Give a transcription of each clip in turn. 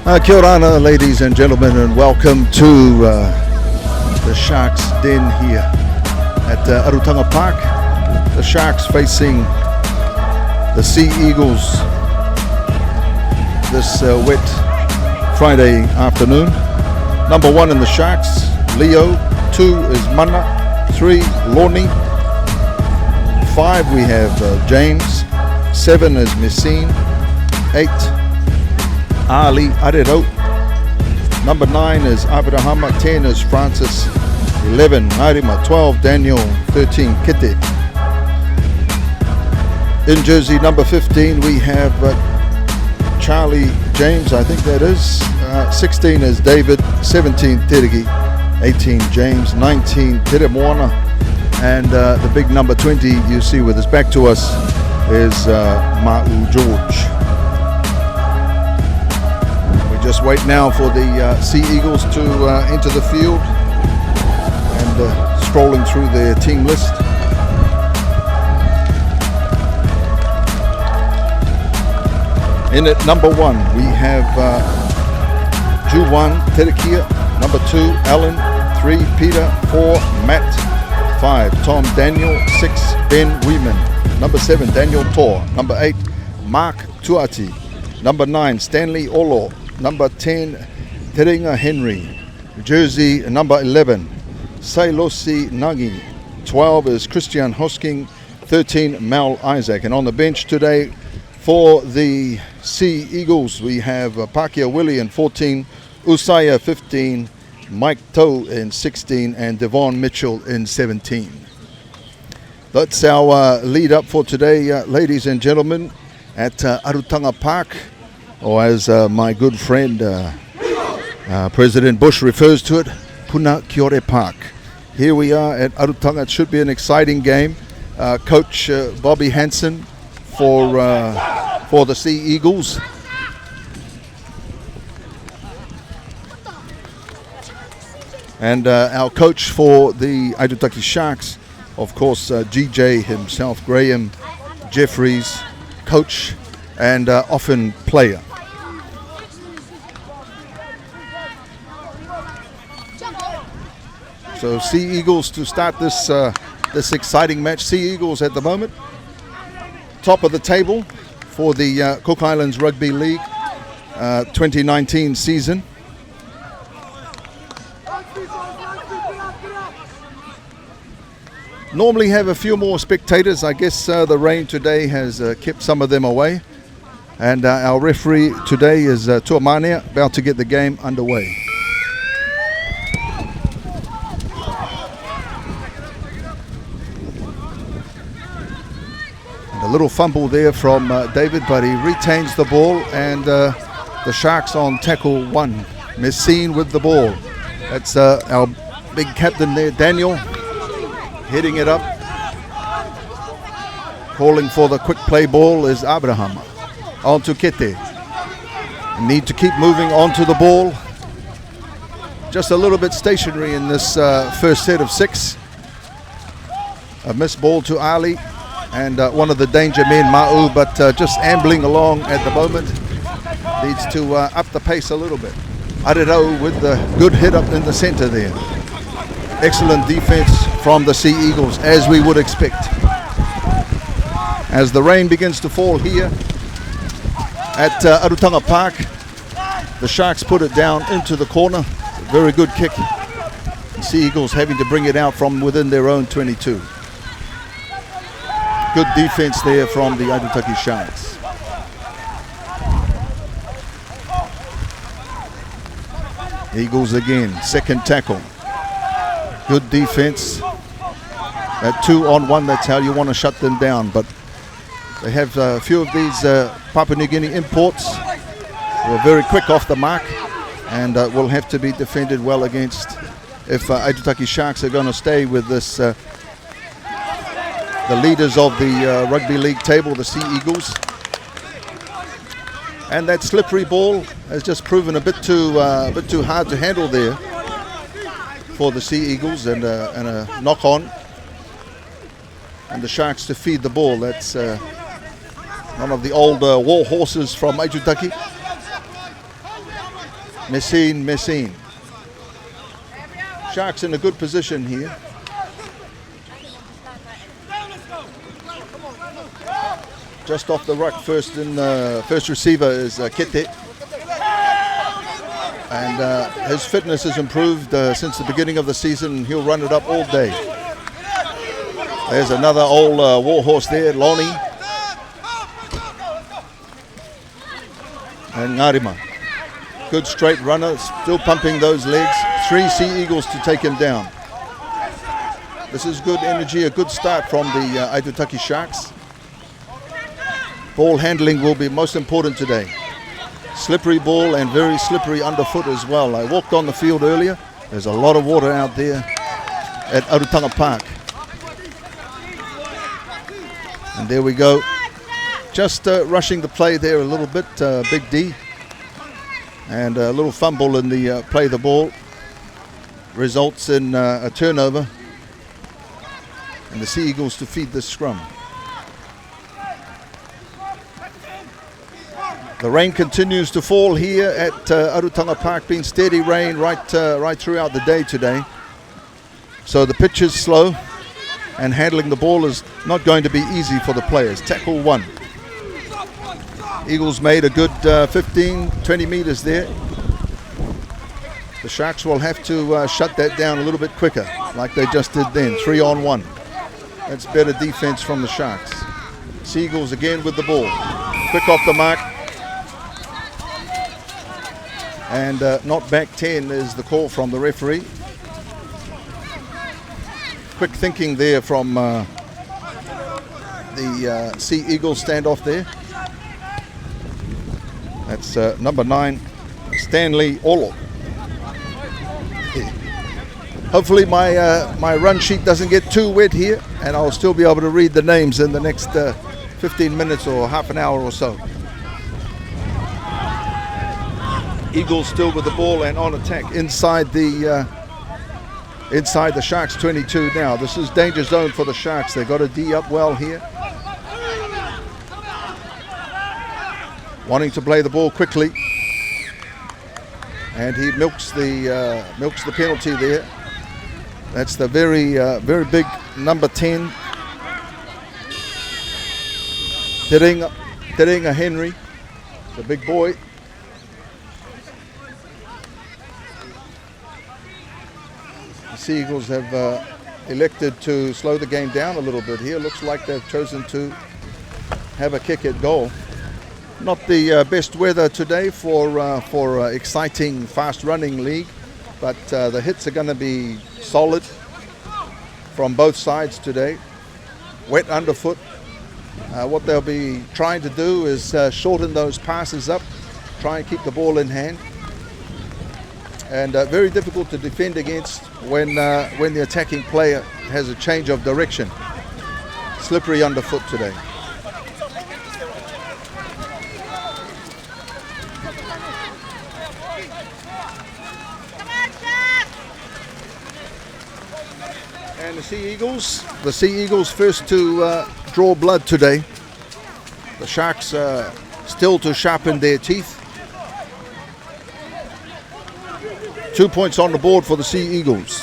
Kia ora, ladies and gentlemen, and welcome to the Sharks Den here at Aitutaki Park. The Sharks facing the Sea Eagles this wet Friday afternoon. Number 1 in the Sharks, Leo. 2 is Mana. 3, Lorne. 5 we have James. 7 is Messine. 8, Ali Arero. Number 9 is Abrahama. 10 is Francis. 11 Narima. 12 Daniel. 13 Kite. In jersey number 15 we have Charlie James, I think that is. 16 is David. 17 Terigi. 18 James. 19 Teremoana. And the big number 20 you see with his back to us is Ma'u George. Just wait now for the Sea Eagles to enter the field and scrolling through their team list. In at number 1 we have Juwan Terekia. Number 2 Alan. 3 Peter. 4 Matt. 5 Tom Daniel. 6 Ben Weeman. Number 7 Daniel Tor. Number 8 Mark Tuati. Number 9 Stanley Olo. Number 10, Teringa Henry. Jersey number 11, Sailosi Nagi. 12 is Christian Hosking. 13, Mal Isaac. And on the bench today for the Sea Eagles, we have Pakia Willie in 14, Usaya 15, Mike Toe in 16, and Devon Mitchell in 17. That's our lead up for today, ladies and gentlemen, at Aitutaki Park. Or as my good friend President Bush refers to it, Puna Kiore Park. Here we are at Aitutaki. It should be an exciting game. Coach Bobby Hansen for the Sea Eagles. And our coach for the Aitutaki Sharks, of course, GJ himself, Graham Jeffries, coach and often player. So Sea Eagles to start this this exciting match. Sea Eagles at the moment top of the table for the Cook Islands Rugby League 2019 season. Normally have a few more spectators. I guess the rain today has kept some of them away. And our referee today is Tuamania, about to get the game underway. And a little fumble there from David, but he retains the ball, and the Sharks on tackle 1. Messine with the ball. That's our big captain there, Daniel, heading it up. Calling for the quick play ball is Abraham. On to Kete. Need to keep moving onto the ball. Just a little bit stationary in this first set of 6. A missed ball to Ali and one of the danger men, Ma'u, but just ambling along at the moment. Needs to up the pace a little bit. Arero with the good hit up in the center there. Excellent defense from the Sea Eagles, as we would expect. As the rain begins to fall here at Aitutaki Park, the Sharks put it down into the corner. Very good kick. The Sea Eagles having to bring it out from within their own 22. Good defense there from the Aitutaki Sharks. Eagles again, second tackle. Good defense. At 2-on-1, that's how you want to shut them down. But they have a few of these Papua New Guinea imports who are very quick off the mark and will have to be defended well against if Aitutaki Sharks are going to stay with this, the leaders of the rugby league table, the Sea Eagles. And that slippery ball has just proven a bit too hard to handle there for the Sea Eagles, and a knock on. And the Sharks to feed the ball. That's one of the old war horses from Aitutaki. Messine. Sharks in a good position here. Just off the ruck, first receiver is Kete. And his fitness has improved since the beginning of the season. He'll run it up all day. There's another old warhorse there, Lonnie. And Ngarima. Good straight runner, still pumping those legs. 3 Sea Eagles to take him down. This is good energy, a good start from the Aitutaki Sharks. Ball handling will be most important today. Slippery ball and very slippery underfoot as well. I walked on the field earlier. There's a lot of water out there at Arutanga Park. And there we go. Just rushing the play there a little bit, Big D. And a little fumble in the play the ball results in a turnover. And the Sea Eagles to feed this scrum. The rain continues to fall here at Arutanga Park, been steady rain right throughout the day today. So the pitch is slow and handling the ball is not going to be easy for the players. Tackle 1. Eagles made a good 15, 20 meters there. The Sharks will have to shut that down a little bit quicker like they just did then. 3-on-1. That's better defense from the Sharks. Seagulls again with the ball. Quick off the mark. And not back 10 is the call from the referee. Quick thinking there from the Sea Eagles standoff there. That's number 9, Stanley Olo. Hopefully my run sheet doesn't get too wet here and I'll still be able to read the names in the next 15 minutes or half an hour or so. Eagles still with the ball and on attack inside the Sharks 22 now. This is danger zone for the Sharks. They've got to D up well here. Wanting to play the ball quickly. And he milks the penalty there. That's the very big number 10. Terenga Henry, the big boy. The Sea Eagles have elected to slow the game down a little bit here. Looks like they've chosen to have a kick at goal. Not the best weather today for exciting, fast-running league, but the hits are going to be solid from both sides today. Wet underfoot. What they'll be trying to do is shorten those passes up, try and keep the ball in hand. And very difficult to defend against when the attacking player has a change of direction. Slippery underfoot today. And the Sea Eagles first to draw blood today. The Sharks still to sharpen their teeth. 2 points on the board for the Sea Eagles.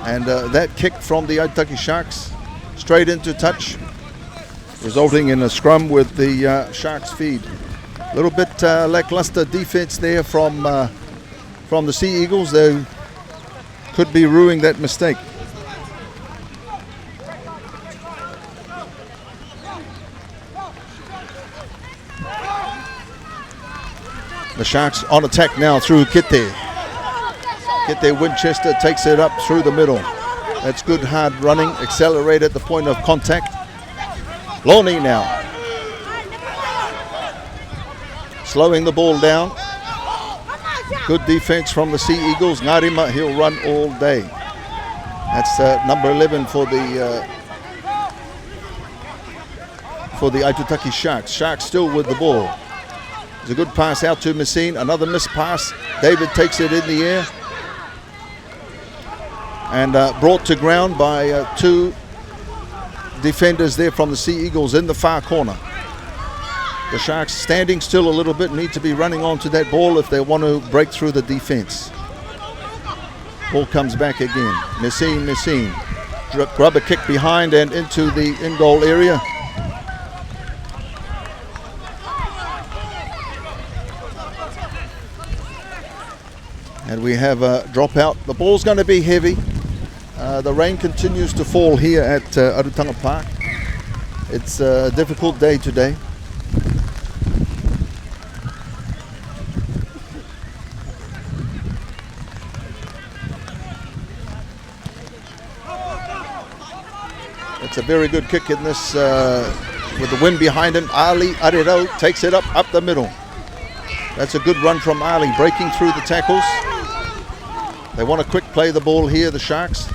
And that kick from the Aitutaki Sharks straight into touch, resulting in a scrum with the Sharks feed. A little bit lackluster defense there from the Sea Eagles. They could be ruining that mistake. The Sharks on attack now through Kete. Kete Winchester takes it up through the middle. That's good hard running, accelerate at the point of contact. Loney now. Slowing the ball down. Good defense from the Sea Eagles. Ngarima, he'll run all day. That's number 11 for the Aitutaki Sharks. Sharks still with the ball. It's a good pass out to Messine. Another missed pass. David takes it in the air. And brought to ground by two defenders there from the Sea Eagles in the far corner. The Sharks standing still a little bit, need to be running onto that ball if they want to break through the defense. Ball comes back again. Messine. Grab a kick behind and into the in-goal area. And we have a dropout. The ball's going to be heavy. The rain continues to fall here at Aitutaki Park. It's a difficult day today. It's a very good kick in this with the wind behind him. Ali Arero takes it up the middle. That's a good run from Ali, breaking through the tackles. They want to quick play the ball here, the Sharks.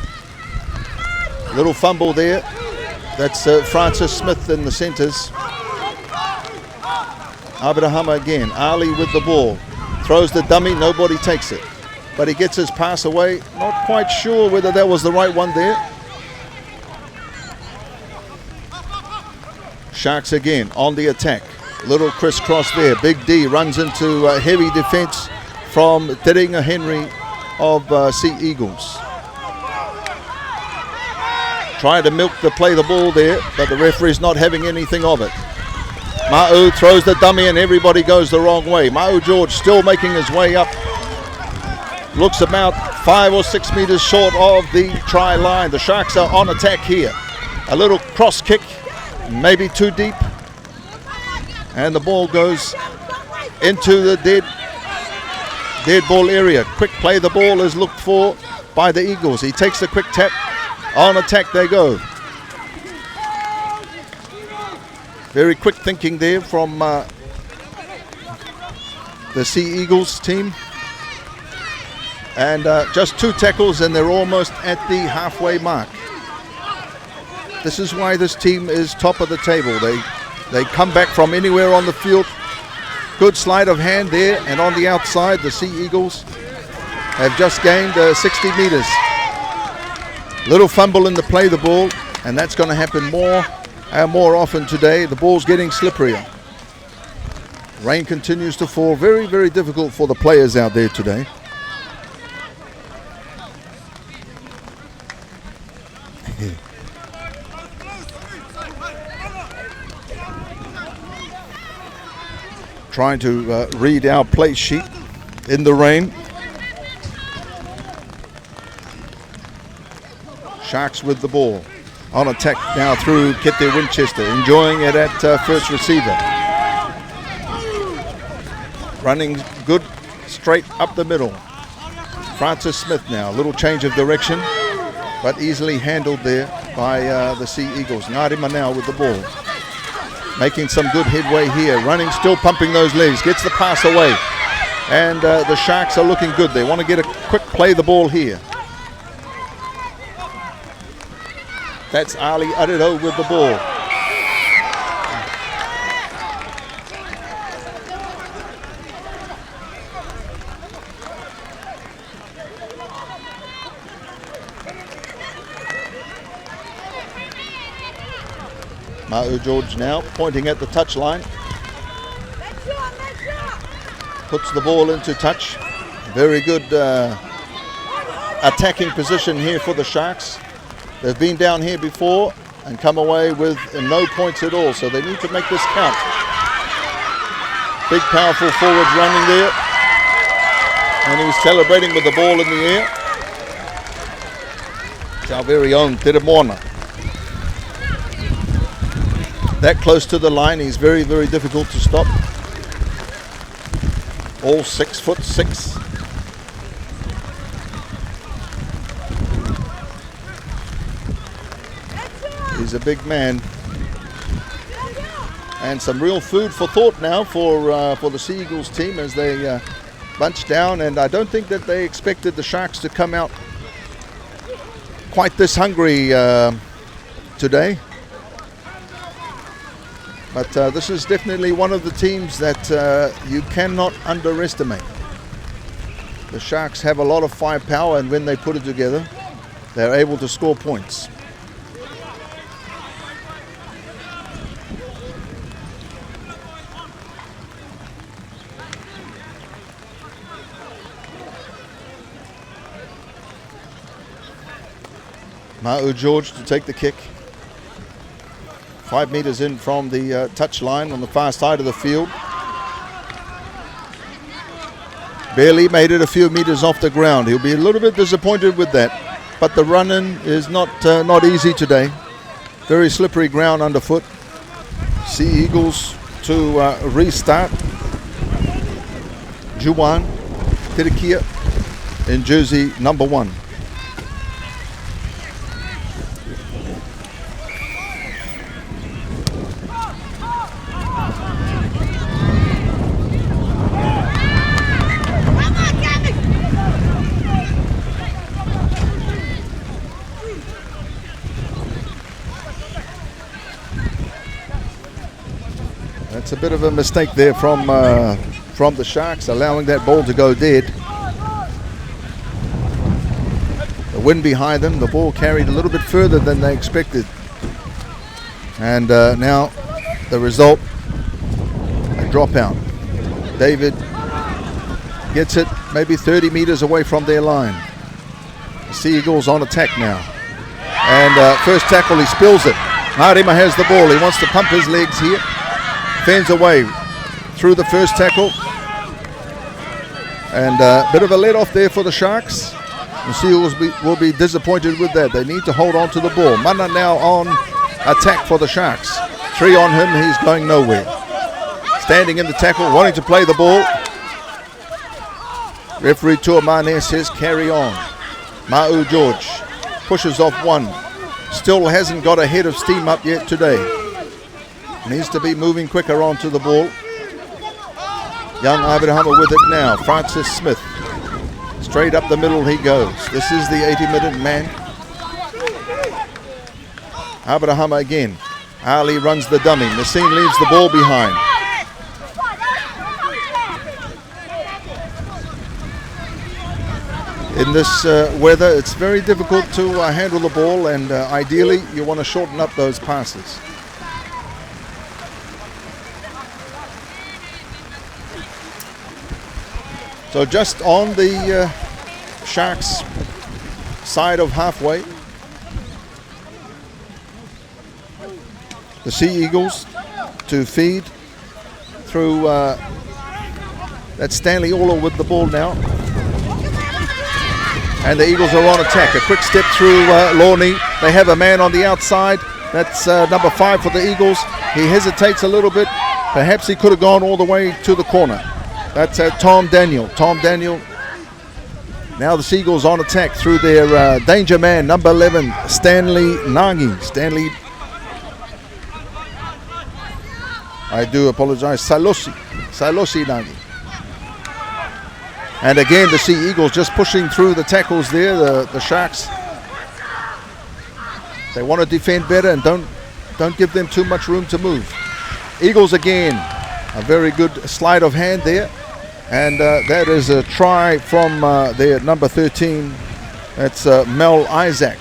Little fumble there. That's Francis Smith in the centres. Abrahama again. Ali with the ball. Throws the dummy, nobody takes it. But he gets his pass away. Not quite sure whether that was the right one there. Sharks again on the attack. Little crisscross there. Big D runs into heavy defence from Teringa Henry of Sea Eagles. Trying to play the ball there, but the referee's not having anything of it. Ma'u throws the dummy and everybody goes the wrong way. Ma'u George still making his way up. Looks about 5 or 6 metres short of the try line. The Sharks are on attack here. A little cross kick, maybe too deep. And the ball goes into the dead ball area. Quick play, the ball is looked for by the Eagles. He takes the quick tap. On attack they go. Very quick thinking there from the Sea Eagles team. And just 2 tackles and they're almost at the halfway mark. This is why this team is top of the table. They come back from anywhere on the field. Good sleight of hand there, and on the outside the Sea Eagles have just gained 60 metres. Little fumble in the play the ball, and that's going to happen more and more often today. The ball's getting slipperier. Rain continues to fall. Very, very difficult for the players out there today. Trying to read our play sheet in the rain. Sharks with the ball. On attack now through Kete Winchester. Enjoying it at first receiver. Running good straight up the middle. Francis Smith now. A little change of direction, but easily handled there by the Sea Eagles. Ngarima now with the ball. Making some good headway here. Running, still pumping those legs. Gets the pass away. And the Sharks are looking good. They want to get a quick play the ball here. That's Ali Arero with the ball. Ma'u George now pointing at the touch line. Puts the ball into touch. Very good attacking position here for the Sharks. They've been down here before and come away with no points at all, so they need to make this count. Big powerful forward running there, and he's celebrating with the ball in the air. It's our very own Te Remona. That close to the line, he's very, very difficult to stop. All 6'6". He's a big man. And some real food for thought now for the Sea Eagles team as they bunch down. And I don't think that they expected the Sharks to come out quite this hungry today. But this is definitely one of the teams that you cannot underestimate. The Sharks have a lot of firepower, and when they put it together, they're able to score points. Ma'u George to take the kick. 5 meters in from the touch line on the far side of the field. Barely made it a few meters off the ground. He'll be a little bit disappointed with that. But the run-in is not easy today. Very slippery ground underfoot. Sea Eagles to restart. Juwan Tirikia in jersey number 1. It's a bit of a mistake there from the Sharks, allowing that ball to go dead. The wind behind them, the ball carried a little bit further than they expected. And now the result, a dropout. David gets it maybe 30 meters away from their line. The Sea Eagles on attack now. And first tackle, he spills it. Marima has the ball. He wants to pump his legs here. Fends away through the first tackle. And a bit of a let-off there for the Sharks. The Sea Eagles will be disappointed with that. They need to hold on to the ball. Mana now on attack for the Sharks. 3 on him, he's going nowhere. Standing in the tackle, wanting to play the ball. Referee Tuamane says carry on. Ma'u George pushes off 1. Still hasn't got a head of steam up yet today. Needs to be moving quicker onto the ball. Young Abrahama with it now. Francis Smith. Straight up the middle he goes. This is the 80-minute man. Abrahama again. Ali runs the dummy. Messine leaves the ball behind. In this weather, it's very difficult to handle the ball, and ideally you want to shorten up those passes. So just on the Sharks side of halfway, the Sea Eagles to feed through that Stanley Orla with the ball now. And the Eagles are on attack. A quick step through Lorne. They have a man on the outside. That's number 5 for the Eagles. He hesitates a little bit. Perhaps he could have gone all the way to the corner. That's Tom Daniel. Tom Daniel. Now the Sea Eagles on attack through their danger man, number 11, Stanley Nagi. Stanley, I do apologize, Salosi Nagi. And again, the Sea Eagles just pushing through the tackles there. The Sharks, they want to defend better and don't give them too much room to move. Eagles again, a very good sleight of hand there. And that is a try from their number 13. That's Mel Isaac.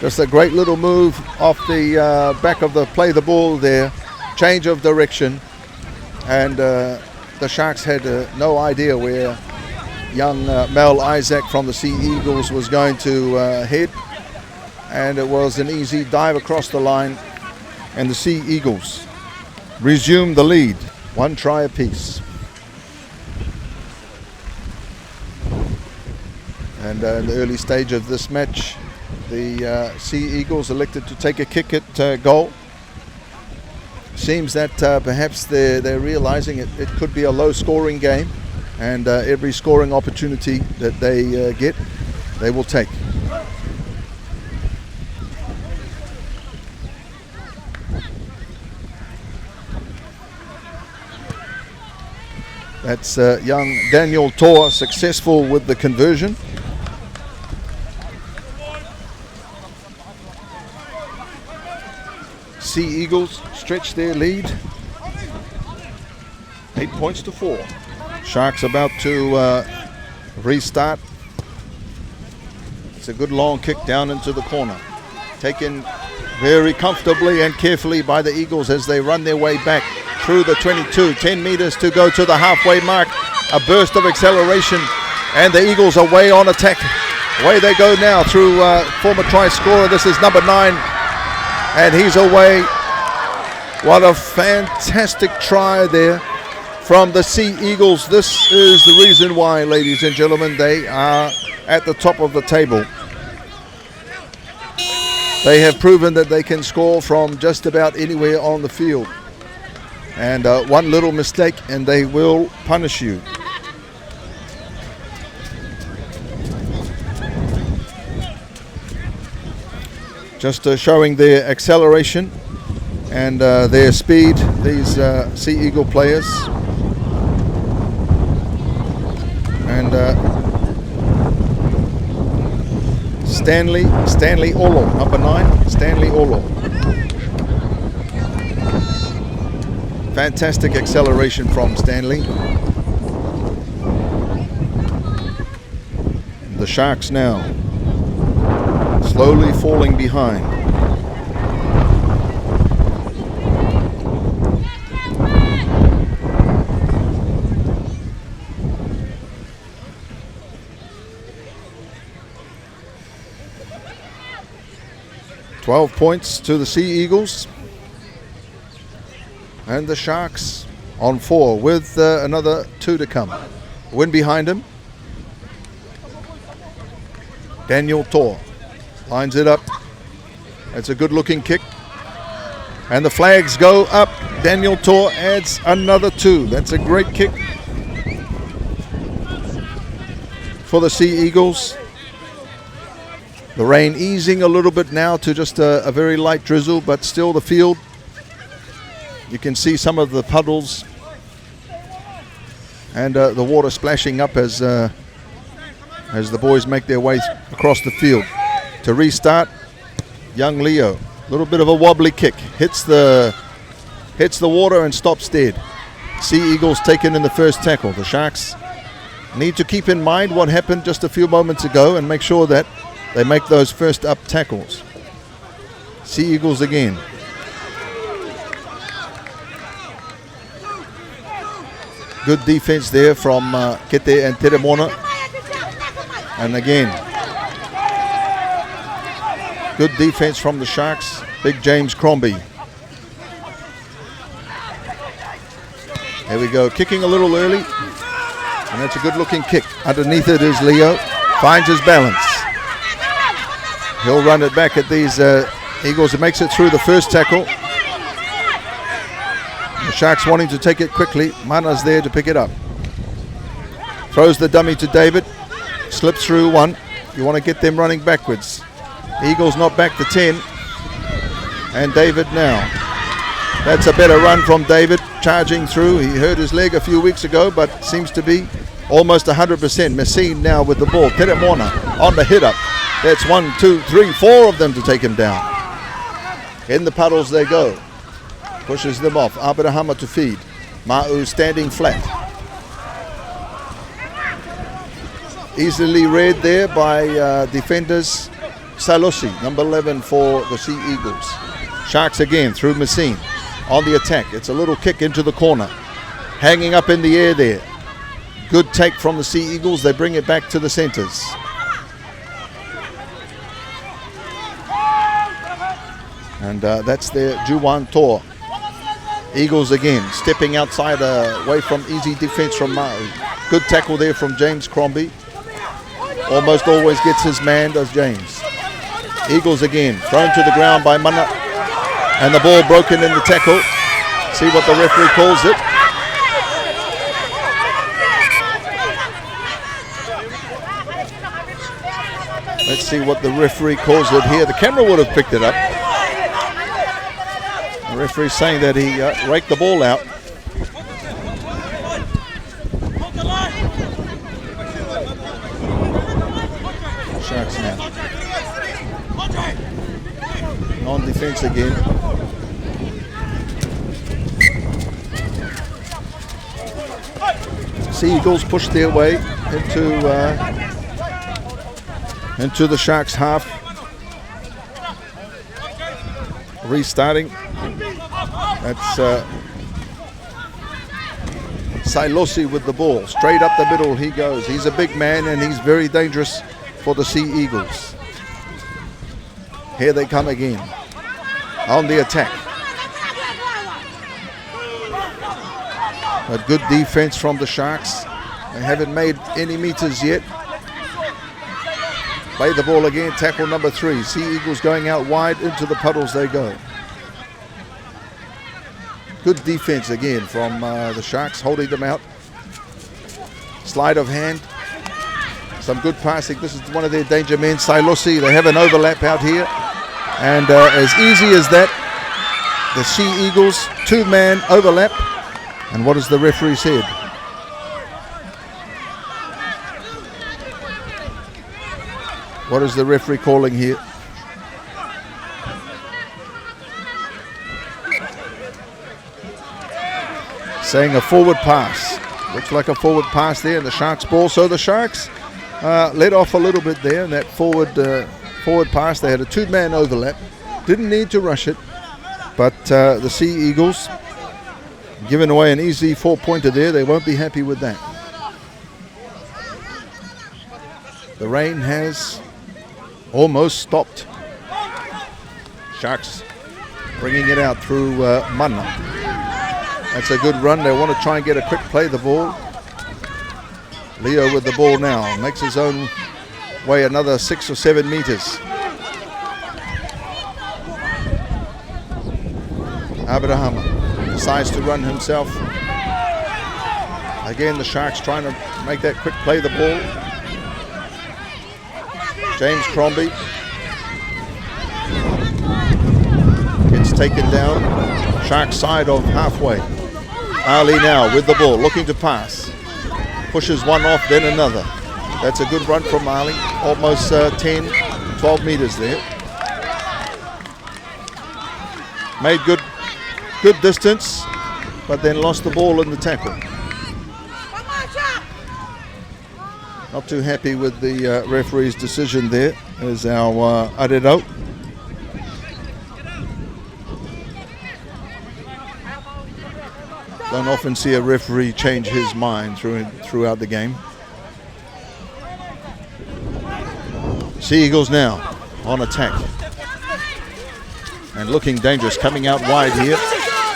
Just a great little move off the back of the play the ball there. Change of direction. And the Sharks had no idea where young Mel Isaac from the Sea Eagles was going to head. And it was an easy dive across the line. And the Sea Eagles resume the lead. 1 try apiece. And in the early stage of this match, the Sea Eagles elected to take a kick at goal. Seems that perhaps they're realizing it could be a low-scoring game, and every scoring opportunity that they get, they will take. That's young Daniel Tor, successful with the conversion. Eagles stretch their lead. 8 points to 4. Sharks about to restart. It's a good long kick down into the corner. Taken very comfortably and carefully by the Eagles as they run their way back through the 22. 10 meters to go to the halfway mark. A burst of acceleration, and the Eagles are way on attack. Away they go now through former try scorer. This is number 9, and he's away. What a fantastic try there from the Sea Eagles. This is the reason why, ladies and gentlemen, they are at the top of the table. They have proven that they can score from just about anywhere on the field. And one little mistake and they will punish you. Just showing their acceleration and their speed, these Sea Eagle players. And Stanley Olo, number 9, Stanley Olo. Fantastic acceleration from Stanley. The Sharks now slowly falling behind. $12 points to the Sea Eagles. And the Sharks on 4 with another 2 to come. Win behind him. Daniel Tor lines it up. That's a good looking kick. And the flags go up. Daniel Tor adds another 2. That's a great kick for the Sea Eagles. The rain easing a little bit now to just a very light drizzle, but still the field. You can see some of the puddles and the water splashing up as the boys make their way across the field. To restart, young Leo, a little bit of a wobbly kick, hits the water and stops dead. Sea Eagles taken in the first tackle. The Sharks need to keep in mind what happened just a few moments ago and make sure that they make those first up tackles. Sea Eagles again. Good defense there from Kete and Teremona. And again, good defense from the Sharks. Big James Crombie. There we go, kicking a little early. And that's a good looking kick. Underneath it is Leo. Finds his balance. He'll run it back at these Eagles. It makes it through the first tackle. The Sharks wanting to take it quickly. Mana's there to pick it up. Throws the dummy to David. Slips through 1. You want to get them running backwards. Eagles not back to 10. And David now. That's a better run from David. Charging through. He hurt his leg a few weeks ago, but seems to be almost 100%. Messine now with the ball. Teremona on the hit up. That's 1, 2, 3, 4 of them to take him down. In the puddles they go. Pushes them off. Abrahama to feed. Ma'u standing flat. Easily read there by defenders. Salosi, number 11 for the Sea Eagles. Sharks again through Messine. On the attack. It's a little kick into the corner. Hanging up in the air there. Good take from the Sea Eagles. They bring it back to the centers. And that's their Juwan Tor. Eagles again, stepping outside away from easy defense from Maui. Good tackle there from James Crombie. Almost always gets his man, does James. Eagles again, thrown to the ground by Mana. And the ball broken in the tackle. See what the referee calls it. Let's see what the referee calls it here. The camera would have picked it up. The referee saying that he raked the ball out. Sharks now. On defense again. Sea Eagles push their way into the Sharks half. Restarting. That's Sailosi with the ball. Straight up the middle he goes. He's a big man and he's very dangerous for the Sea Eagles. Here they come again on the attack. A good defense from the Sharks. They haven't made any meters yet. Play the ball again, tackle number 3. Sea Eagles going out wide, into the puddles they go. Good defense again from the Sharks, holding them out. Sleight of hand. Some good passing. This is one of their danger men, Sailosi. They have an overlap out here. And as easy as that, the Sea Eagles 2-man overlap. And what has the referee said? What is the referee calling here? Saying a forward pass. Looks like a forward pass there in the Sharks ball. So the Sharks let off a little bit there in that forward pass. They had a 2-man overlap. Didn't need to rush it. But the Sea Eagles giving away an easy 4-pointer there. They won't be happy with that. The rain has almost stopped. Sharks bringing it out through Mana. That's a good run. They want to try and get a quick play the ball. Leo with the ball now. Makes his own way another 6 or 7 meters. Abraham decides to run himself. Again, the Sharks trying to make that quick play the ball. James Crombie gets taken down. Sharks side of halfway. Ali now with the ball, looking to pass. Pushes one off, then another. That's a good run from Ali. Almost 10, 12 meters there. Made good distance, but then lost the ball in the tackle. Not too happy with the referee's decision there as our Arero. Don't often see a referee change his mind throughout the game. Sea Eagles now on attack. And looking dangerous, coming out wide here.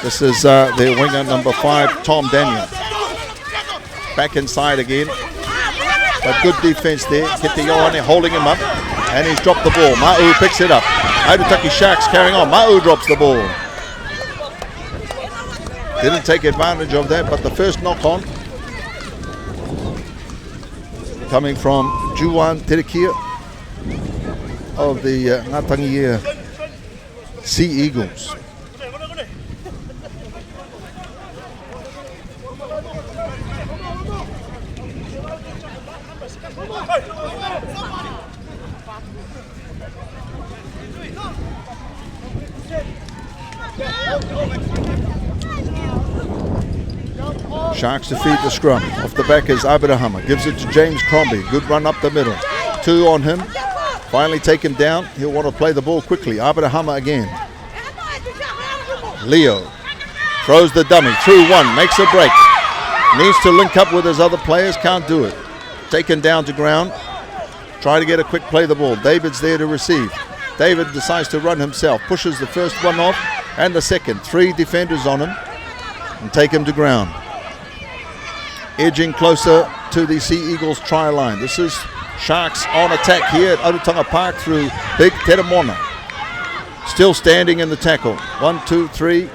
This is their winger number 5, Tom Daniel. Back inside again. But good defense there. Kitione holding him up. And he's dropped the ball. Ma'u picks it up. Aitutaki Sharks carrying on. Ma'u drops the ball. Didn't take advantage of that, but the first knock on coming from Juwan Terekia of the Ngatangiia Sea Eagles. Sharks defeat the scrum. Off the back is Abraham. Gives it to James Crombie. Good run up the middle. 2 on him. Finally take him down. He'll want to play the ball quickly. Abraham again. Leo throws the dummy. Through 1. Makes a break. Needs to link up with his other players. Can't do it. Taken down to ground. Try to get a quick play the ball. David's there to receive. David decides to run himself. Pushes the first one off and the second. 3 defenders on him. And take him to ground. Edging closer to the Sea Eagles try line. This is Sharks on attack here at Arutanga Park through Big Teremona. Still standing in the tackle. 1, 2, 3.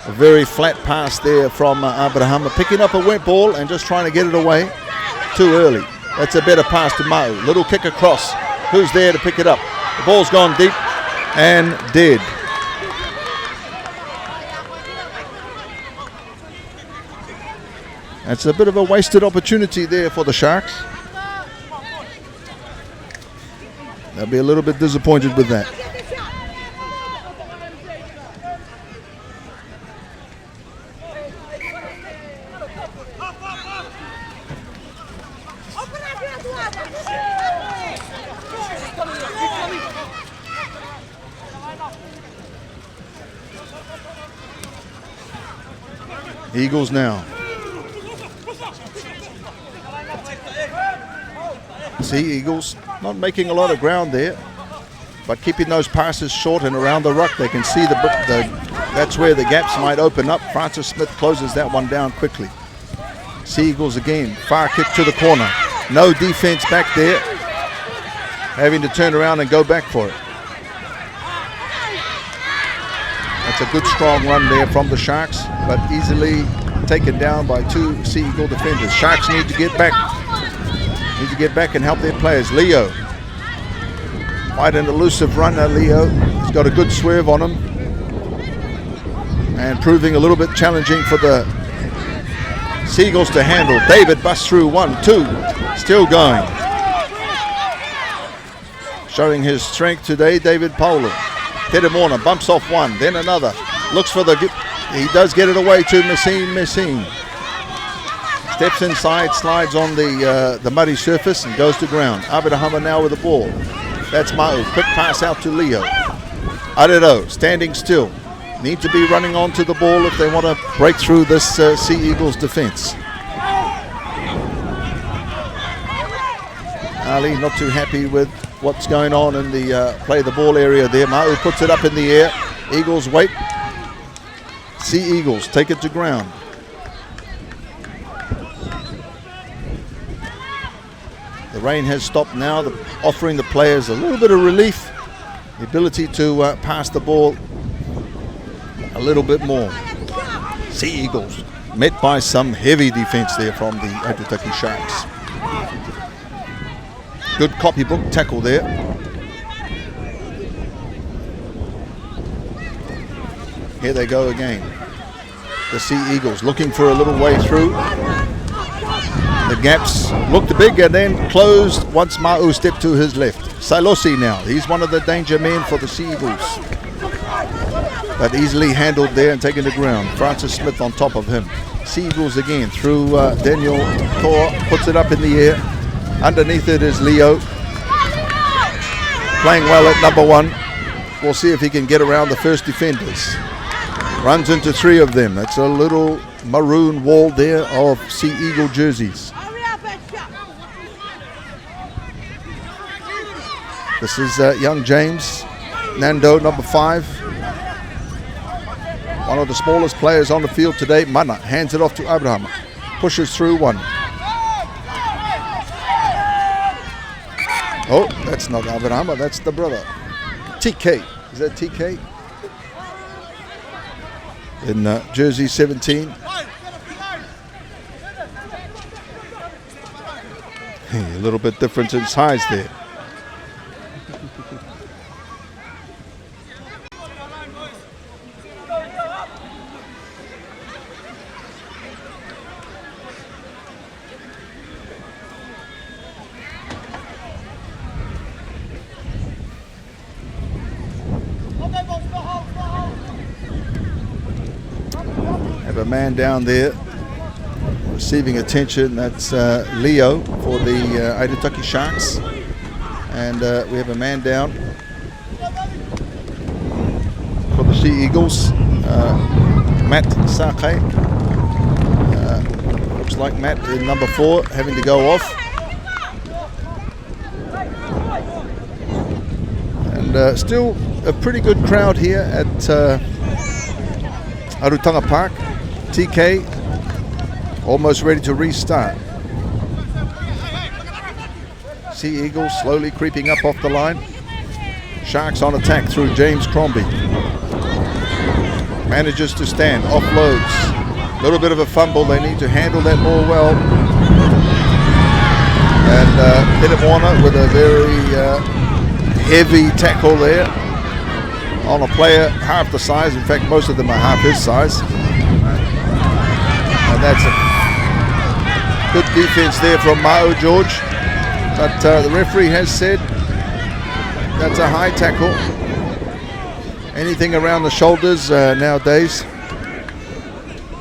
A very flat pass there from Abraham. Picking up a wet ball and just trying to get it away too early. That's a better pass to Mau. Little kick across. Who's there to pick it up? The ball's gone deep and dead. That's a bit of a wasted opportunity there for the Sharks. They'll be a little bit disappointed with that. Eagles now. See, Eagles not making a lot of ground there, but keeping those passes short and around the ruck. They can see that's where the gaps might open up. Francis Smith closes that one down quickly. Sea Eagles again, far kick to the corner. No defense back there, having to turn around and go back for it. That's a good strong run there from the Sharks, but easily taken down by two Sea Eagle defenders. Sharks need to get back. Need to get back and help their players. Leo, quite an elusive runner, Leo. He's got a good swerve on him and proving a little bit challenging for the Seagulls to handle. David busts through 1, 2, still going. Showing his strength today, David Poland. Peter Warner bumps off one, then another. Looks for he does get it away to Messine. Steps inside, slides on the muddy surface and goes to ground. Abedahama now with the ball. That's Ma'u. Quick pass out to Leo. Arero standing still. Need to be running onto the ball if they want to break through this Sea Eagles defense. Ali not too happy with what's going on in the play the ball area there. Ma'u puts it up in the air. Eagles wait. Sea Eagles take it to ground. The rain has stopped now, offering the players a little bit of relief, the ability to pass the ball a little bit more. Sea Eagles met by some heavy defense there from the Aitutaki Sharks. Good copybook tackle there. Here they go again. The Sea Eagles looking for a little way through. The gaps looked big and then closed once Ma'u stepped to his left. Sailosi now, he's one of the danger men for the Sea Eagles. But easily handled there and taken to ground. Francis Smith on top of him. Sea Eagles again through Daniel Tor, puts it up in the air. Underneath it is Leo. Playing well at number 1. We'll see if he can get around the first defenders. Runs into 3 of them. That's a little maroon wall there of Sea Eagle jerseys. This is young James Nando, number 5. One of the smallest players on the field today. Mana hands it off to Abraham. Pushes through one. Oh, that's not Abraham, that's the brother. TK. Is that TK? In jersey 17. A little bit different in size there. Have a man down there receiving attention. That's Leo for the Aitutaki Sharks. And we have a man down for the Sea Eagles. Matt Sake. Looks like Matt in number 4 having to go off. And still a pretty good crowd here at Arutanga Park. TK almost ready to restart. Sea Eagles slowly creeping up off the line. Sharks on attack through James Crombie. Manages to stand, offloads. A little bit of a fumble, they need to handle that ball well. And Peter Warner with a very heavy tackle there on a player half the size. In fact, most of them are half his size. And that's a good defense there from Ma'u George. But the referee has said that's a high tackle. Anything around the shoulders nowadays,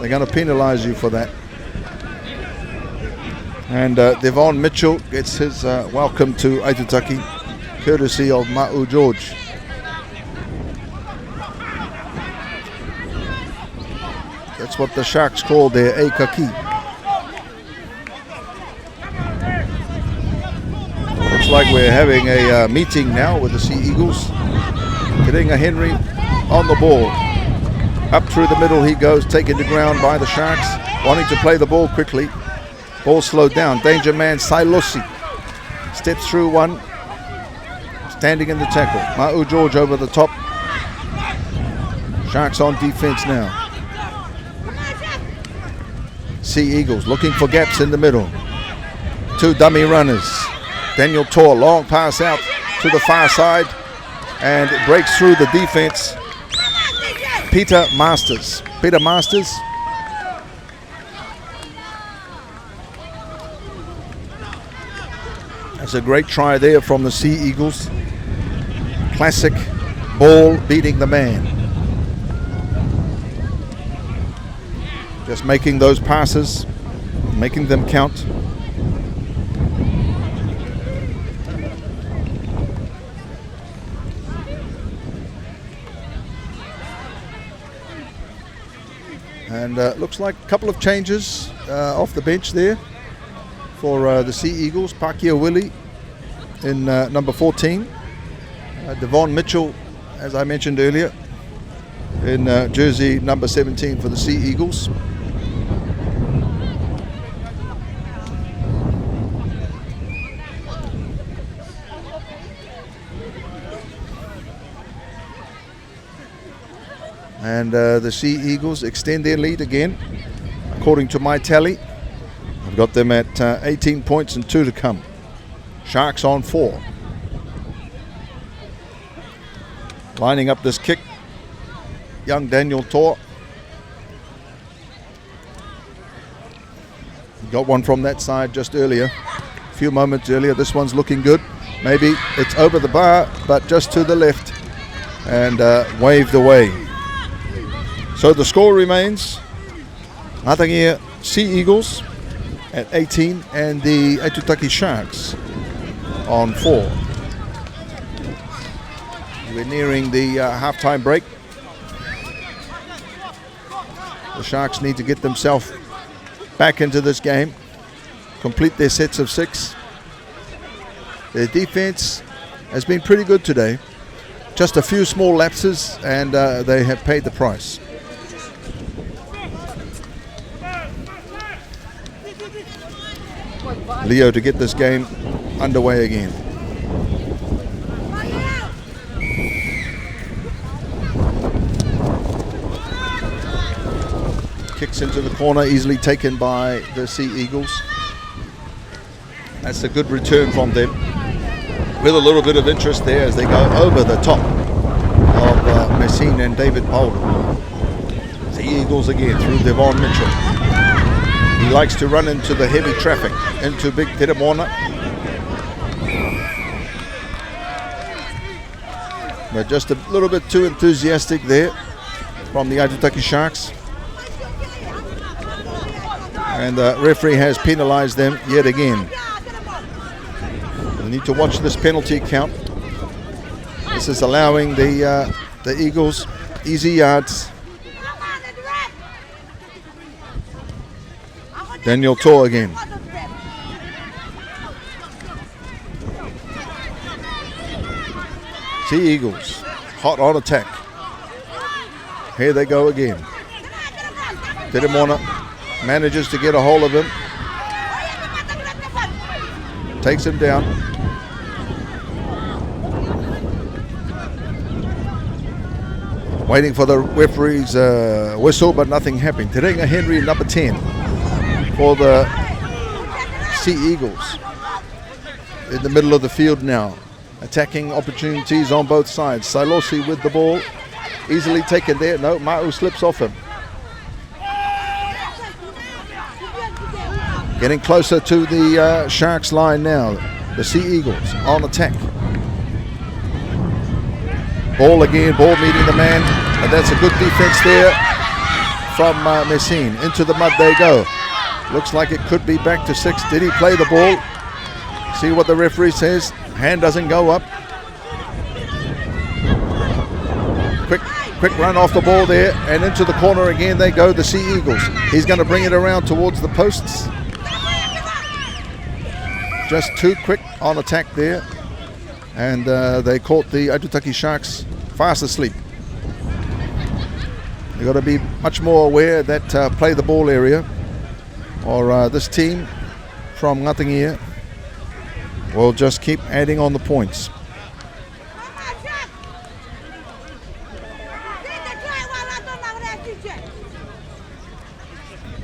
they're going to penalise you for that. And Devon Mitchell gets his welcome to Aitutaki, courtesy of Ma'u George. That's what the Sharks call their Aitutaki. Looks like we're having a meeting now with the Sea Eagles. Ngatangiia Henry on the ball. Up through the middle he goes, taken to ground by the Sharks, wanting to play the ball quickly. Ball slowed down. Danger man Sailosi steps through one, standing in the tackle. Ma'u George over the top. Sharks on defense now. Sea Eagles looking for gaps in the middle. Two dummy runners. Daniel Tor, long pass out to the far side, and it breaks through the defense. Peter Masters. That's a great try there from the Sea Eagles. Classic ball beating the man. Just making those passes, making them count. And looks like a couple of changes off the bench there for the Sea Eagles. Pakia Willie in number 14. Devon Mitchell, as I mentioned earlier, in jersey number 17 for the Sea Eagles. And the Sea Eagles extend their lead again, according to my tally. I've got them at 18 points and 2 to come. Sharks on 4. Lining up this kick, young Daniel Tor. Got one from that side just earlier, a few moments earlier. This one's looking good. Maybe it's over the bar, but just to the left, and waved away. So the score remains Ngatangiia Sea Eagles at 18 and the Aitutaki Sharks on 4. We're nearing the halftime break. The Sharks need to get themselves back into this game, complete their sets of 6. Their defense has been pretty good today. Just a few small lapses and they have paid the price. Leo to get this game underway again. Kicks into the corner, easily taken by the Sea Eagles. That's a good return from them, with a little bit of interest there as they go over the top of Messine and David Polder. Sea Eagles again through Devon Mitchell. He likes to run into the heavy traffic, into Big Tiramona. But just a little bit too enthusiastic there from the Aitutaki Sharks. And the referee has penalized them yet again. We need to watch this penalty count. This is allowing the Eagles easy yards. Daniel Tor again. Sea Eagles hot on attack. Here they go again. Tiramona manages to get a hold of him. Takes him down. Waiting for the referee's whistle, but nothing happened. Ngatangiia Henry, number 10. For the Sea Eagles in the middle of the field now, attacking opportunities on both sides. Sailosi with the ball, easily taken there. No, Ma'u slips off him. Getting closer to the Sharks line now. The Sea Eagles on attack. Ball again, ball meeting the man, and that's a good defense there from Messine. Into the mud they go. Looks like it could be back to 6. Did he play the ball? See what the referee says. Hand doesn't go up. Quick run off the ball there, and into the corner again they go, the Sea Eagles. He's going to bring it around towards the posts. Just too quick on attack there, and they caught the Aitutaki Sharks fast asleep. You've got to be much more aware that play the ball area, or this team from Ngatangiia will just keep adding on the points.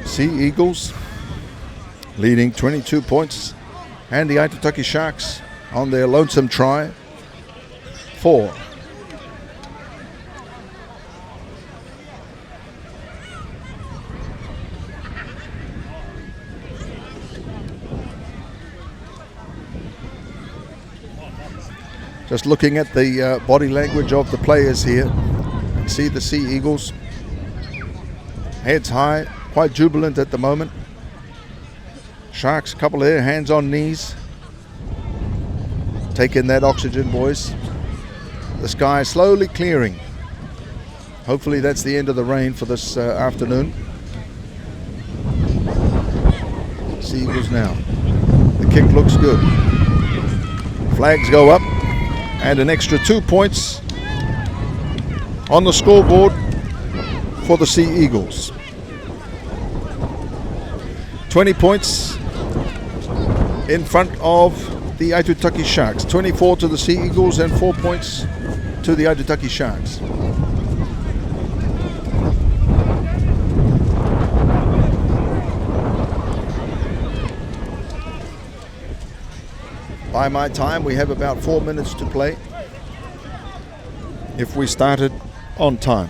Sea Eagles leading 22 points, and the Aitutaki Sharks on their lonesome try, 4. Just looking at the body language of the players here, see the Sea Eagles, heads high, quite jubilant at the moment. Sharks, couple there, hands on knees. Take in that oxygen, boys. The sky slowly clearing. Hopefully that's the end of the rain for this afternoon. Sea Eagles now. The kick looks good. Flags go up, and an extra 2 points on the scoreboard for the Sea Eagles. 20 points in front of the Aitutaki Sharks. 24 to the Sea Eagles and 4 points to the Aitutaki Sharks. By my time, we have about 4 minutes to play if we started on time.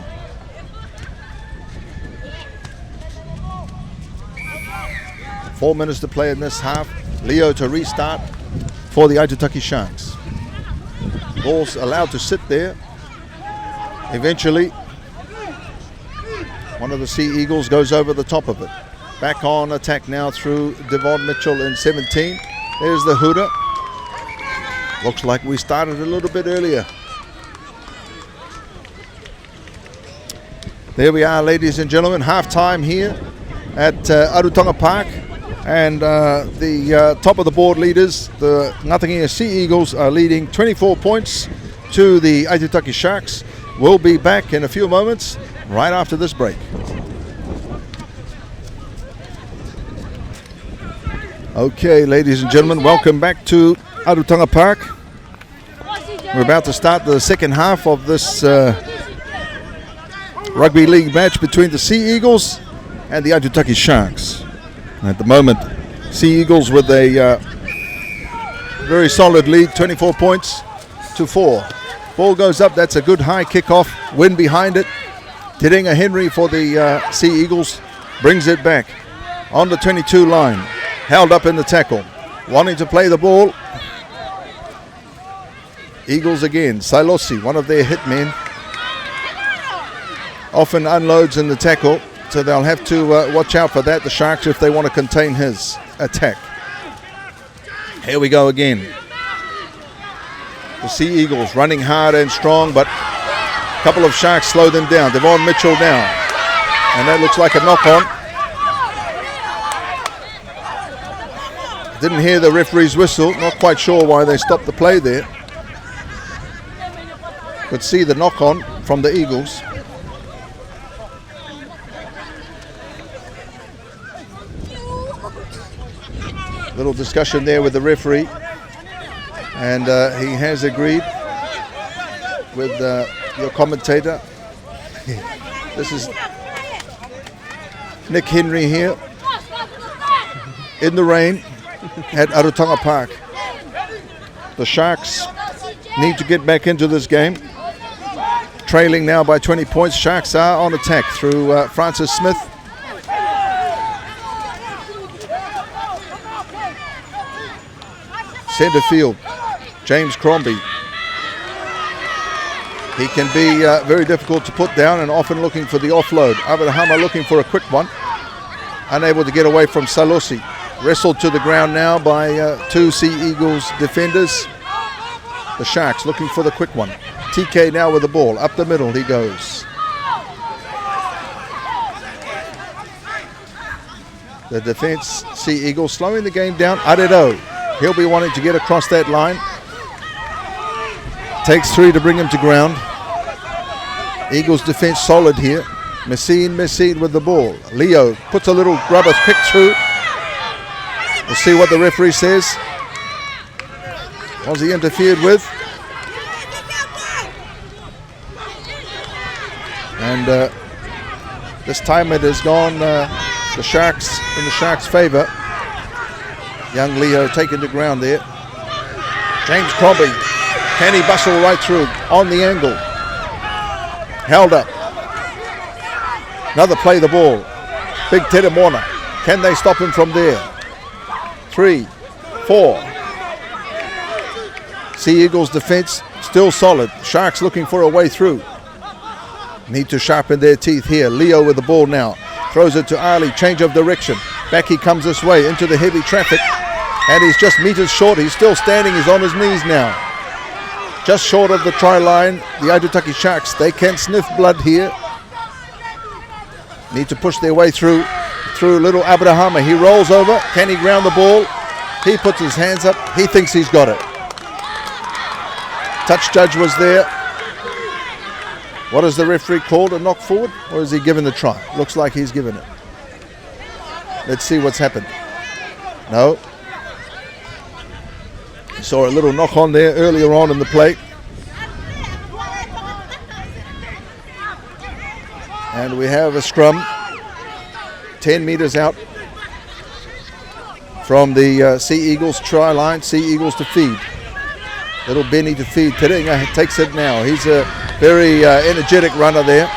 Four minutes to play in this half. Leo to restart for the Aitutaki Sharks. Ball's allowed to sit there. Eventually, one of the Sea Eagles goes over the top of it. Back on attack now through Devon Mitchell in 17. There's the hooter. Looks like we started a little bit earlier. There we are, ladies and gentlemen, half-time here at Arutonga Park. And the top of the board leaders, the Ngatangiia Sea Eagles, are leading 24 points to the Aitutaki Sharks. We'll be back in a few moments, right after this break. Okay, ladies and gentlemen, welcome back to Arutonga Park. We're about to start the second half of this rugby league match between the Sea Eagles and the Aitutaki Sharks. At the moment, Sea Eagles with a very solid lead, 24 points to 4. Ball goes up, that's a good high kickoff, wind behind it. Tiringa Henry for the Sea Eagles brings it back on the 22 line, held up in the tackle, wanting to play the ball. Eagles again, Sailosi, one of their hit men, often unloads in the tackle. So they'll have to watch out for that, the Sharks, if they want to contain his attack. Here we go again. The Sea Eagles running hard and strong, but a couple of Sharks slow them down. Devon Mitchell now. And that looks like a knock-on. Didn't hear the referee's whistle. Not quite sure why they stopped the play there. Could see the knock-on from the Eagles. Little discussion there with the referee, and he has agreed with your commentator. This is Nick Henry here in the rain at Arutonga Park. The Sharks need to get back into this game. Trailing now by 20 points. Sharks are on attack through Francis Smith. Centre field, James Crombie. He can be very difficult to put down and often looking for the offload. Abrahama looking for a quick one. Unable to get away from Salosi. Wrestled to the ground now by two Sea Eagles defenders. The Sharks looking for the quick one. TK now with the ball. Up the middle he goes. The defense, Sea Eagles, slowing the game down. Aredo, he'll be wanting to get across that line. Takes 3 to bring him to ground. Eagles defense solid here. Messine with the ball. Leo puts a little grubber kick through. We'll see what the referee says. Was he interfered with? And this time it has gone the Sharks in the Sharks' favour. Young Leo taken to ground there. James Crombie, can he bustle right through on the angle? Held up. Another play the ball. Big Tedemona. Can they stop him from there? 3, 4. Sea Eagles defense still solid. Sharks looking for a way through. Need to sharpen their teeth here. Leo with the ball now. Throws it to Ali. Change of direction. Back he comes this way into the heavy traffic. And he's just meters short. He's still standing. He's on his knees now. Just short of the try line. The Aitutaki Sharks, they can sniff blood here. Need to push their way through little Abrahama. He rolls over. Can he ground the ball? He puts his hands up. He thinks he's got it. Touch judge was there. What has the referee called? A knock forward? Or is he given the try? Looks like he's given it. Let's see what's happened. No. Saw a little knock on there earlier on in the play. And we have a scrum 10 meters out from the Sea Eagles try line. Sea Eagles to feed. Little Benny to feed. Terenga takes it now. He's a very energetic runner there.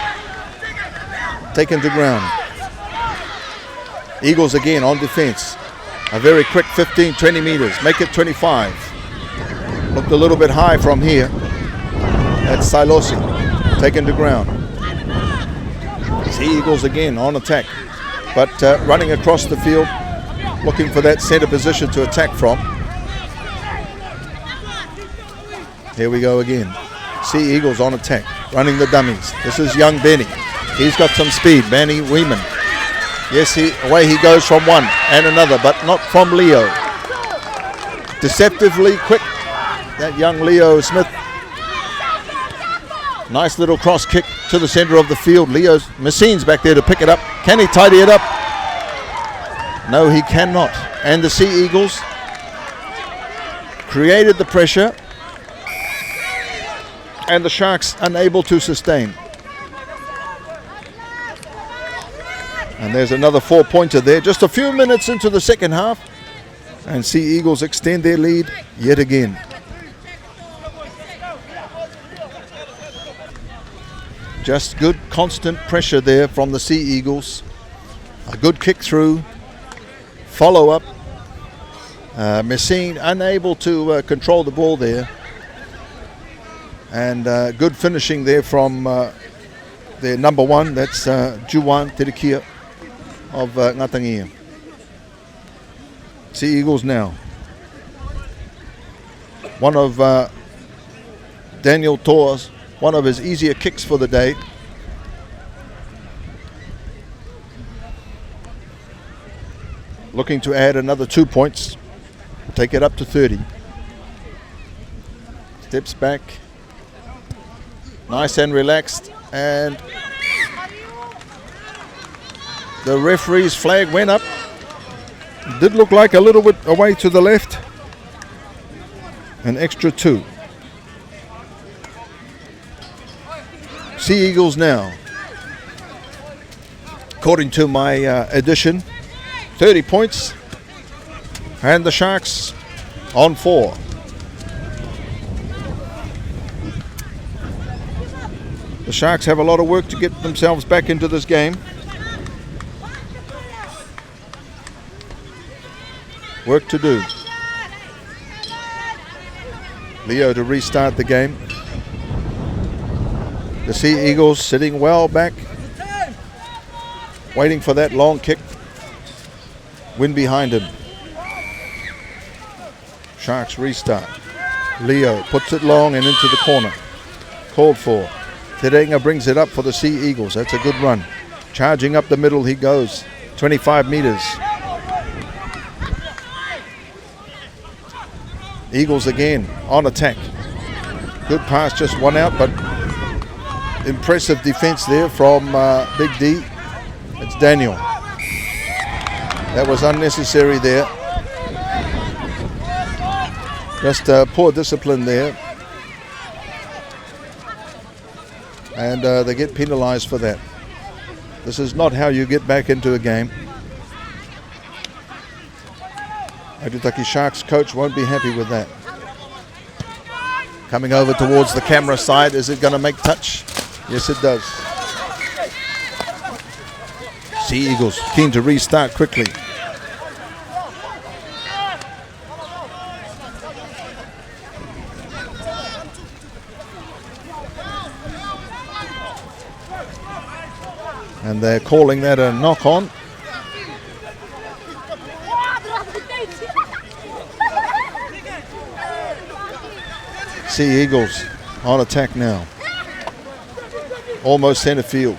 Taken to ground. Eagles again on defense. A very quick 15, 20 meters. Make it 25. Looked a little bit high from here. That's Silosi. Taken to ground. Sea Eagles again on attack. But running across the field. Looking for that center position to attack from. Here we go again. Sea Eagles on attack. Running the dummies. This is young Benny. He's got some speed. Benny Weeman. Yes, away he goes from one and another, but not from Leo. Deceptively quick. That young Leo Smith. Nice little cross kick to the center of the field. Messine's back there to pick it up. Can he tidy it up? No, he cannot. And the Sea Eagles created the pressure. And the Sharks unable to sustain. And there's another 4-pointer there. Just a few minutes into the second half. And Sea Eagles extend their lead yet again. Just good constant pressure there from the Sea Eagles. A good kick through. Follow up. Messine unable to control the ball there. And good finishing there from their number one. That's Juwan Terekia of Ngatangiia. Sea Eagles now. One of Daniel Toa's, one of his easier kicks for the day. Looking to add another 2 points. Take it up to 30. Steps back. Nice and relaxed. And the referee's flag went up. Did look like a little bit away to the left. An extra 2. Sea Eagles now. According to my addition, 30 points. And the Sharks on 4. The Sharks have a lot of work to get themselves back into this game. Work to do. Leo to restart the game. The Sea Eagles sitting well back. Waiting for that long kick. Wind behind him. Sharks restart. Leo puts it long and into the corner. called for. Terenga brings it up for the Sea Eagles. That's a good run. Charging up the middle he goes. 25 meters. Eagles again on attack. Good pass, just one out, but impressive defense there from Big D. It's Daniel. That was unnecessary there. Just poor discipline there. And they get penalized for that. This is not how you get back into a game. Aitutaki Sharks coach won't be happy with that. Coming over towards the camera side. Is it going to make touch? Yes, it does. Sea Eagles keen to restart quickly. And they're calling that a knock-on. Sea Eagles on attack now. Almost center field.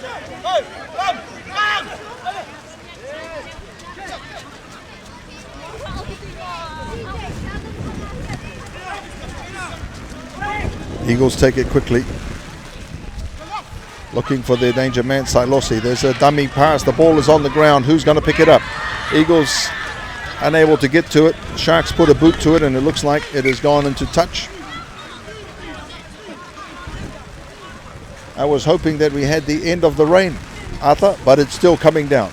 Eagles take it quickly. Looking for their danger man, Sailosi. There's a dummy pass. The ball is on the ground. Who's going to pick it up? Eagles unable to get to it. Sharks put a boot to it, and it looks like it has gone into touch. I was hoping that we had the end of the rain, Arthur, but it's still coming down.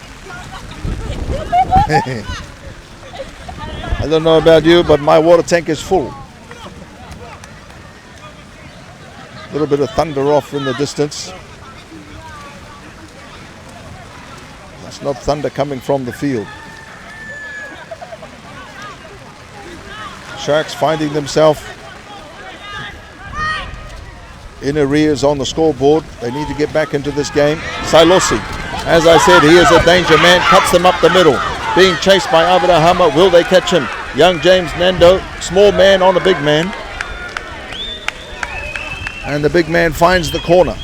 I don't know about you, but my water tank is full. A little bit of thunder off in the distance. That's not thunder coming from the field. Sharks finding themselves in arrears on the scoreboard. They need to get back into this game. Sailosi, as I said, he is a danger man, cuts them up the middle. Being chased by Abrahama. Will they catch him? Young James Nando, small man on a big man. And the big man finds the corner.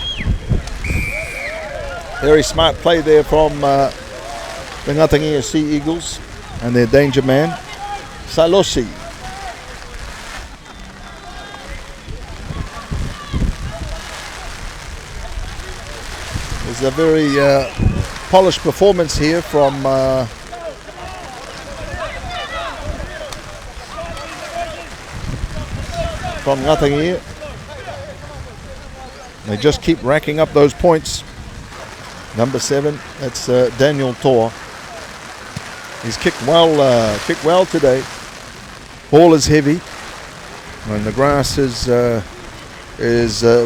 Very smart play there from the Ngatangiia Sea Eagles and their danger man, Sailosi. It's a very polished performance here from Ngatangiia. They just keep racking up those points. Number 7, that's Daniel Tor. He's kicked well today. Ball is heavy, and the grass is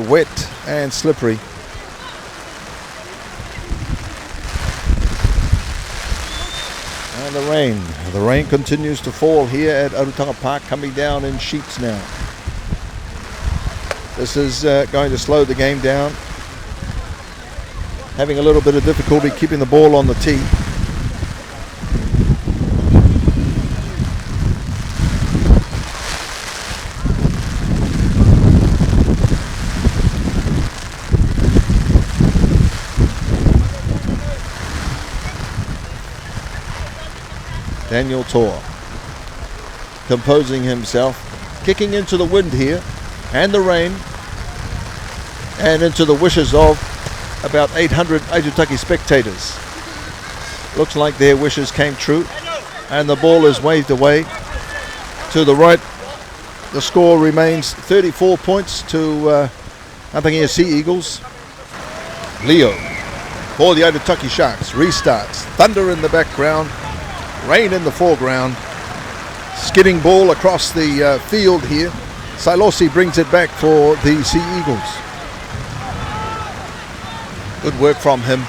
wet and slippery. And the rain continues to fall here at Aitutaki Park, coming down in sheets now. This is going to slow the game down. Having a little bit of difficulty keeping the ball on the tee. Daniel Tor composing himself, kicking into the wind here and the rain and into the wishes of about 800 Aitutaki spectators. Looks like their wishes came true, and the ball is waved away to the right. The score remains 34 points to Ngatangiia Sea Eagles. Leo for the Aitutaki Sharks restarts. Thunder in the background, rain in the foreground. Skidding ball across the field here. Sailosi brings it back for the Sea Eagles. Good work from him.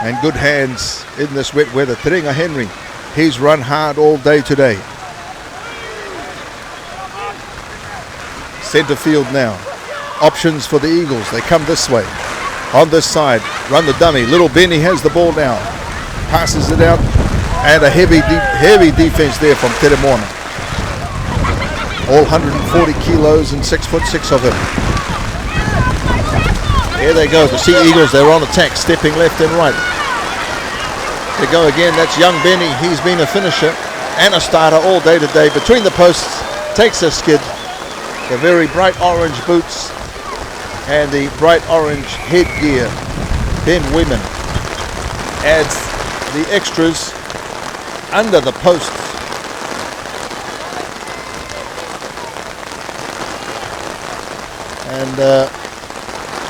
And good hands in this wet weather. Terenga Henry, he's run hard all day today. Centre field now. Options for the Eagles. They come this way. On this side, run the dummy. Little Benny has the ball now. Passes it out. And a heavy defense there from Teremona. All 140 kilos and 6'6" of him. Here they go, the Sea Eagles, they're on attack, stepping left and right. They go again, that's young Benny. He's been a finisher and a starter all day today. Between the posts, takes a skid. The very bright orange boots and the bright orange headgear. Ben Weeman adds the extras under the posts. And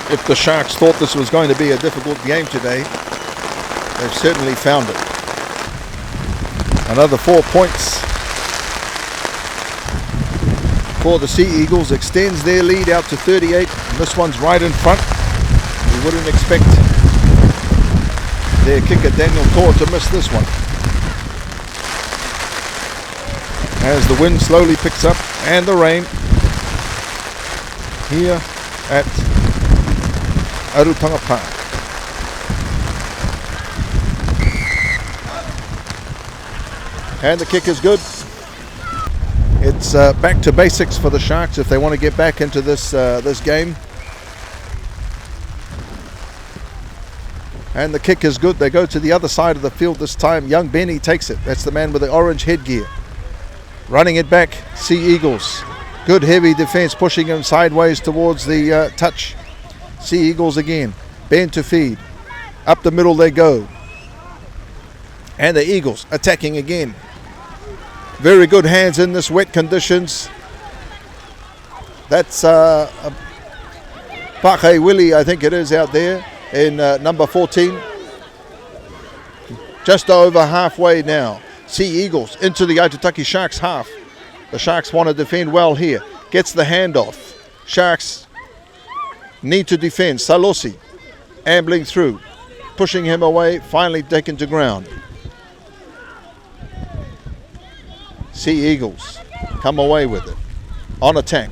if the Sharks thought this was going to be a difficult game today, they've certainly found it. Another 4 points for the Sea Eagles, extends their lead out to 38. And this one's right in front. You wouldn't expect their kicker Daniel Tor to miss this one. As the wind slowly picks up and the rain here at Aitutaki Park. And the kick is good. It's back to basics for the Sharks if they want to get back into this game. And the kick is good. They go to the other side of the field this time. Young Benny takes it. That's the man with the orange headgear. Running it back, Sea Eagles. Good heavy defense, pushing him sideways towards the touch. Sea Eagles again. Ben to feed. Up the middle they go. And the Eagles attacking again. Very good hands in this wet conditions. That's Pache Willie, I think it is, out there in number 14. Just over halfway now. Sea Eagles into the Aitutaki Sharks half. The Sharks want to defend well here. Gets the handoff. Sharks need to defend. Salosi ambling through. Pushing him away. Finally taken to ground. Sea Eagles come away with it. On attack.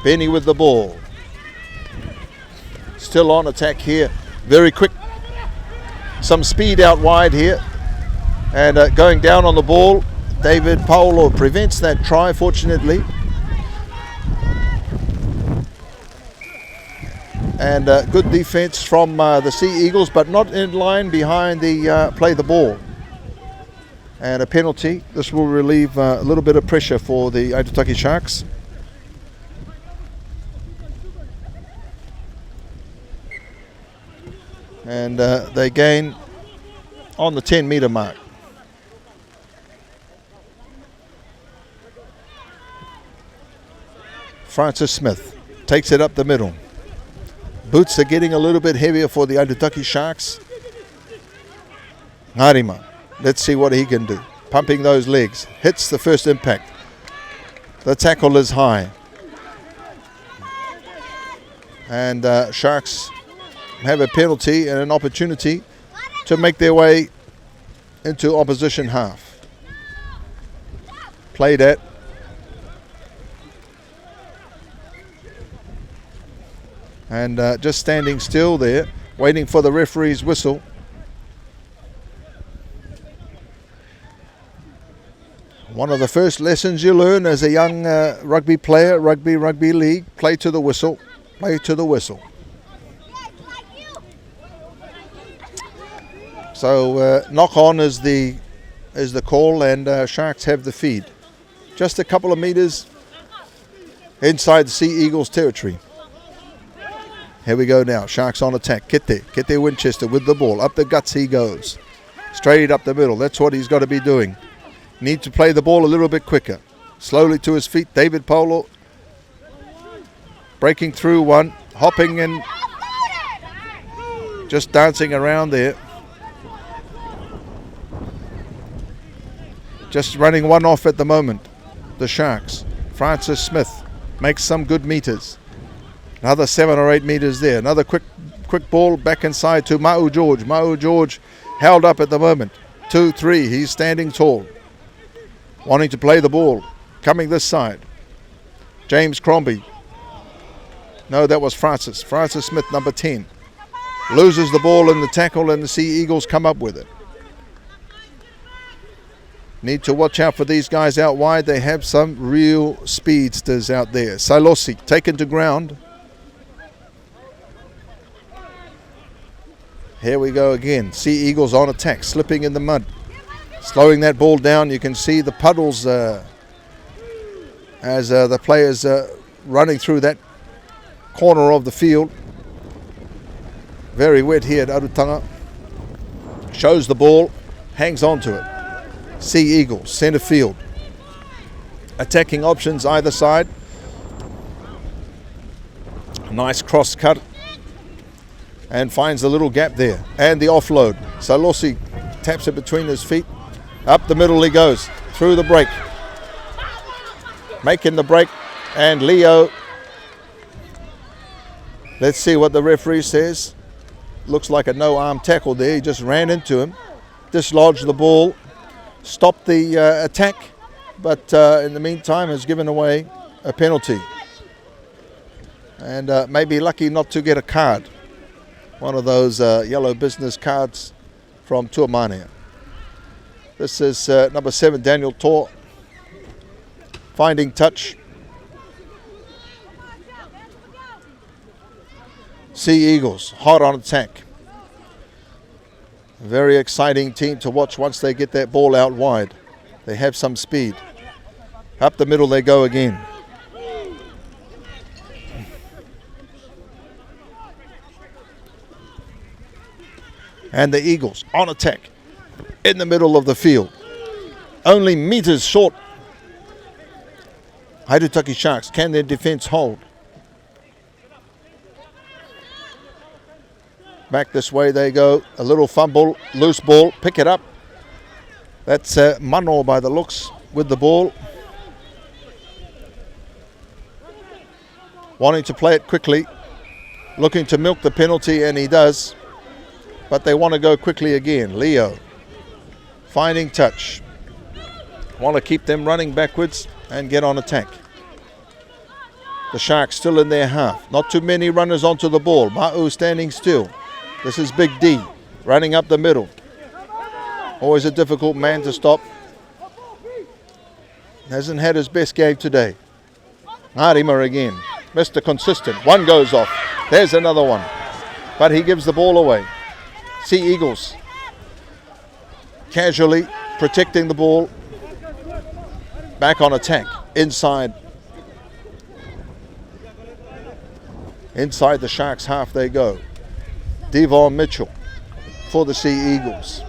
Benny with the ball. Still on attack here. Very quick. Some speed out wide here. And going down on the ball. David Paolo prevents that try, fortunately. And good defense from the Sea Eagles, but not in line behind the play the ball. And a penalty. This will relieve a little bit of pressure for the Aitutaki Sharks. And they gain on the 10-meter mark. Francis Smith takes it up the middle. Boots are getting a little bit heavier for the Aitutaki Sharks. Harima, let's see what he can do. Pumping those legs. Hits the first impact. The tackle is high. And Sharks have a penalty and an opportunity to make their way into opposition half. Played at. And just standing still there, waiting for the referee's whistle. One of the first lessons you learn as a young rugby player, rugby league, play to the whistle, play to the whistle. So knock on is the call, and Sharks have the feed. Just a couple of meters inside the Sea Eagles territory. Here we go now. Sharks on attack. Kete Winchester with the ball. Up the guts he goes. Straight up the middle. That's what he's got to be doing. Need to play the ball a little bit quicker. Slowly to his feet. David Polo breaking through one. Hopping and just dancing around there. Just running one off at the moment. The Sharks. Francis Smith makes some good meters. Another 7 or 8 meters there. Another quick ball back inside to Ma'u George. Ma'u George held up at the moment. 2-3. He's standing tall. Wanting to play the ball. Coming this side. James Crombie. No, that was Francis. Francis Smith, number 10. Loses the ball in the tackle, and the Sea Eagles come up with it. Need to watch out for these guys out wide. They have some real speedsters out there. Sailosi taken to ground. Here we go again. Sea Eagles on attack, slipping in the mud. Slowing that ball down. You can see the puddles as the players running through that corner of the field. Very wet here at Aitutaki. Shows the ball, hangs on to it. Sea Eagles, centre field. Attacking options either side. Nice cross cut. And finds a little gap there. And the offload. Sailosi taps it between his feet. Up the middle he goes. Through the break. Making the break. And Leo. Let's see what the referee says. Looks like a no-arm tackle there. He just ran into him. Dislodged the ball. Stopped the attack. But in the meantime has given away a penalty. And maybe lucky not to get a card. One of those yellow business cards from Tuamania. This is number 7, Daniel Tor. Finding touch. Sea Eagles, hot on attack. Very exciting team to watch once they get that ball out wide. They have some speed. Up the middle they go again. And the Eagles on attack in the middle of the field. Only meters short. Aitutaki Sharks, can their defense hold? Back this way they go. A little fumble, loose ball, pick it up. That's Mano by the looks with the ball. Wanting to play it quickly. Looking to milk the penalty, and he does. But they want to go quickly again. Leo finding touch. Want to keep them running backwards and get on attack. The Sharks still in their half. Not too many runners onto the ball. Ma'u standing still. This is Big D running up the middle. Always a difficult man to stop. Hasn't had his best game today. Arima again. Mr. Consistent. One goes off. There's another one. But he gives the ball away. Sea Eagles casually protecting the ball. Back on attack. Inside the Sharks half they go. Devon Mitchell for the Sea Eagles.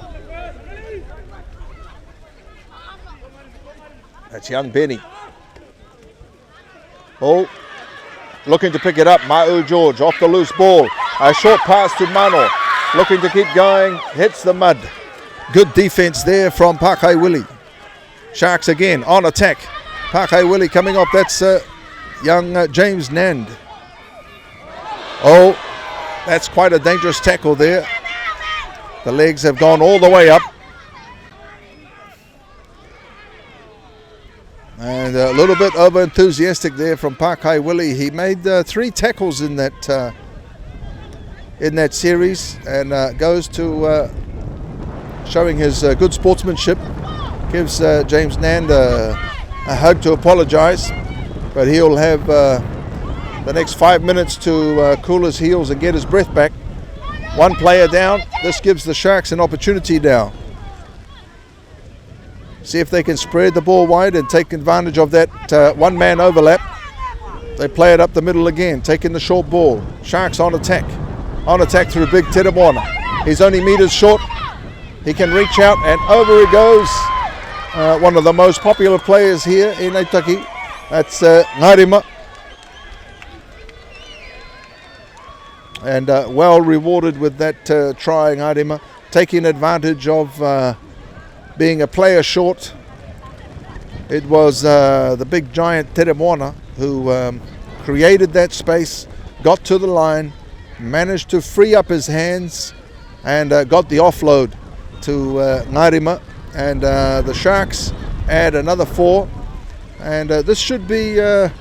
That's young Benny. Oh, looking to pick it up. Ma'u George off the loose ball. A short pass to Mano. Looking to keep going. Hits the mud. Good defense there from Pakai Willie. Sharks again on attack. Pakai Willie coming off. That's young James Nand. Oh, that's quite a dangerous tackle there. The legs have gone all the way up. And a little bit over enthusiastic there from Pakai Willie. He made 3 tackles in that series, and goes to showing his good sportsmanship. Gives James Nand a hug to apologize, but he'll have the next 5 minutes to cool his heels and get his breath back. One player down. This gives the Sharks an opportunity now. See if they can spread the ball wide and take advantage of that one-man overlap. They play it up the middle again, taking the short ball. Sharks on attack. On attack through Big Teremoana. He's only meters short. He can reach out, and over he goes. One of the most popular players here in Aitutaki. That's Ngarima. And well rewarded with that try, Ngarima. Taking advantage of being a player short. It was the big giant Teremoana who created that space, got to the line, managed to free up his hands, and got the offload to Ngarima. And the Sharks add another 4. And this should be a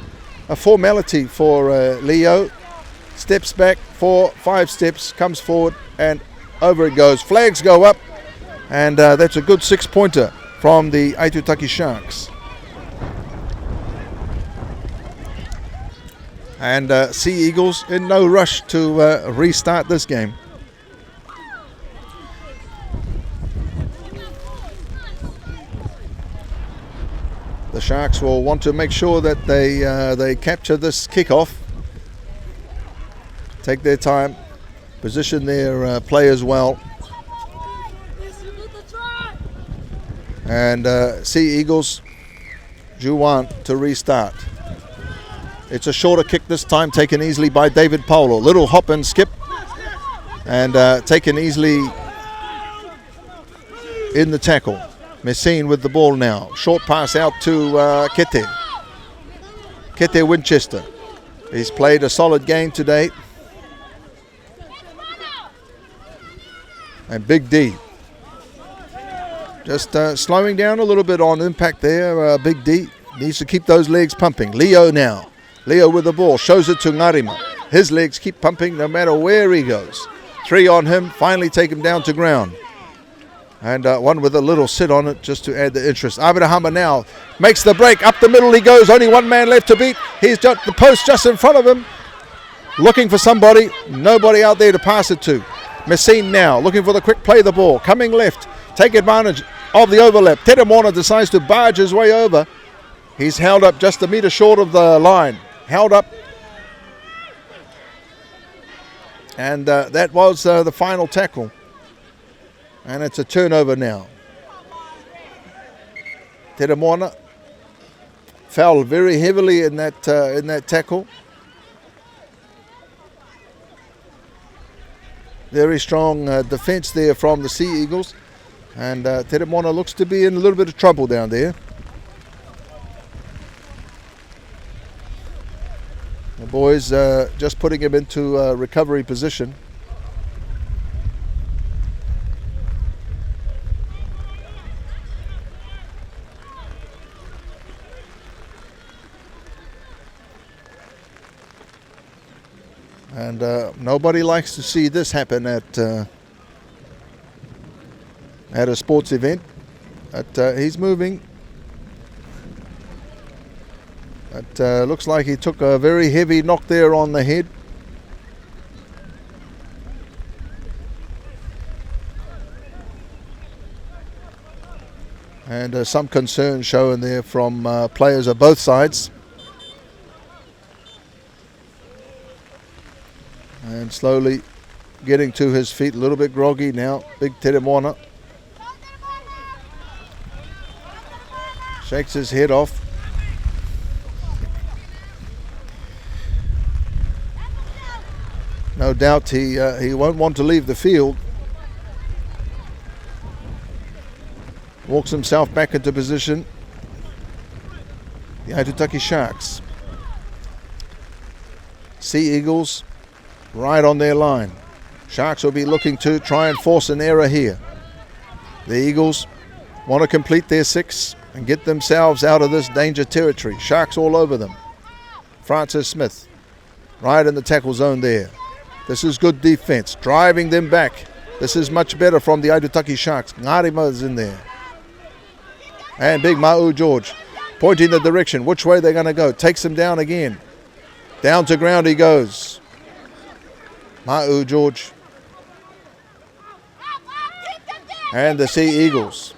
formality for Leo. Steps back 4, 5 steps, comes forward, and over it goes. Flags go up, and that's a good 6-pointer from the Aitutaki Sharks. And Sea Eagles in no rush to restart this game. The Sharks will want to make sure that they capture this kickoff, take their time, position their players well. And Sea Eagles, Juwan to restart. It's a shorter kick this time, taken easily by David Paulo. Little hop and skip, and taken easily in the tackle. Messine with the ball now. Short pass out to Kete. Kete Winchester. He's played a solid game today. And Big D. Just slowing down a little bit on impact there. Big D needs to keep those legs pumping. Leo now. Leo with the ball, shows it to Ngarima. His legs keep pumping no matter where he goes. 3 on him, finally take him down to ground. And one with a little sit on it just to add the interest. Abrahama now makes the break. Up the middle he goes, only one man left to beat. He's got the post just in front of him. Looking for somebody, nobody out there to pass it to. Messine now, looking for the quick play the ball. Coming left, take advantage of the overlap. Tedemona decides to barge his way over. He's held up just a metre short of the line. Held up, and that was the final tackle, and it's a turnover now. Tedemona fouled very heavily in that tackle. Very strong defence there from the Sea Eagles, and Tedemona looks to be in a little bit of trouble down there. The boys just putting him into a recovery position. And nobody likes to see this happen at a sports event. But he's moving. It looks like he took a very heavy knock there on the head. And some concern showing there from players of both sides. And slowly getting to his feet, a little bit groggy now. Big Tedemona shakes his head off. No doubt he won't want to leave the field. Walks himself back into position. The Aitutaki Sharks. Sea Eagles right on their line. Sharks will be looking to try and force an error here. The Eagles want to complete their 6 and get themselves out of this danger territory. Sharks all over them. Francis Smith right in the tackle zone there. This is good defense, driving them back. This is much better from the Aitutaki Sharks. Ngarima is in there. And Big Ma'u George pointing the direction, which way they're going to go. Takes him down again. Down to ground he goes. Ma'u George. And the Sea Eagles.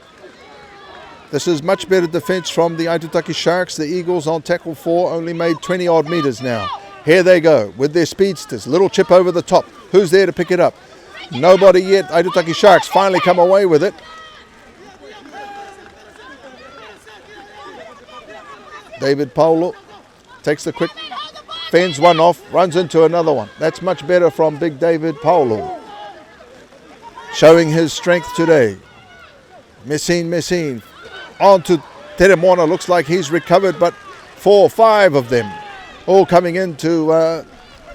This is much better defense from the Aitutaki Sharks. The Eagles on tackle 4 only made 20 odd meters now. Here they go with their speedsters. Little chip over the top. Who's there to pick it up? Nobody yet. Aitutaki Sharks finally come away with it. David Paulo takes the quick, fends one off, runs into another one. That's much better from Big David Paulo. Showing his strength today. Messine. On to Tedemona. Looks like he's recovered, but 4 or 5 of them all coming in to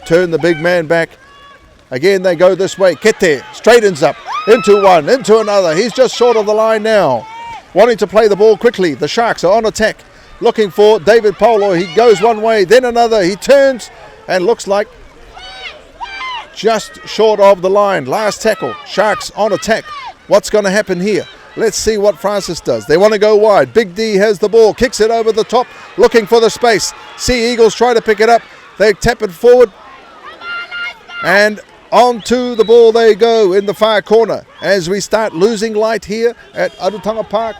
turn the big man back. Again, they go this way. Kete straightens up. Into one, into another. He's just short of the line now. Wanting to play the ball quickly. The Sharks are on attack. Looking for David Paulo. He goes one way, then another. He turns and looks like just short of the line. Last tackle. Sharks on attack. What's going to happen here? Let's see what Francis does. They want to go wide. Big D has the ball, kicks it over the top, looking for the space. Sea Eagles try to pick it up. They tap it forward. And onto the ball they go in the far corner as we start losing light here at Aitutaki Park.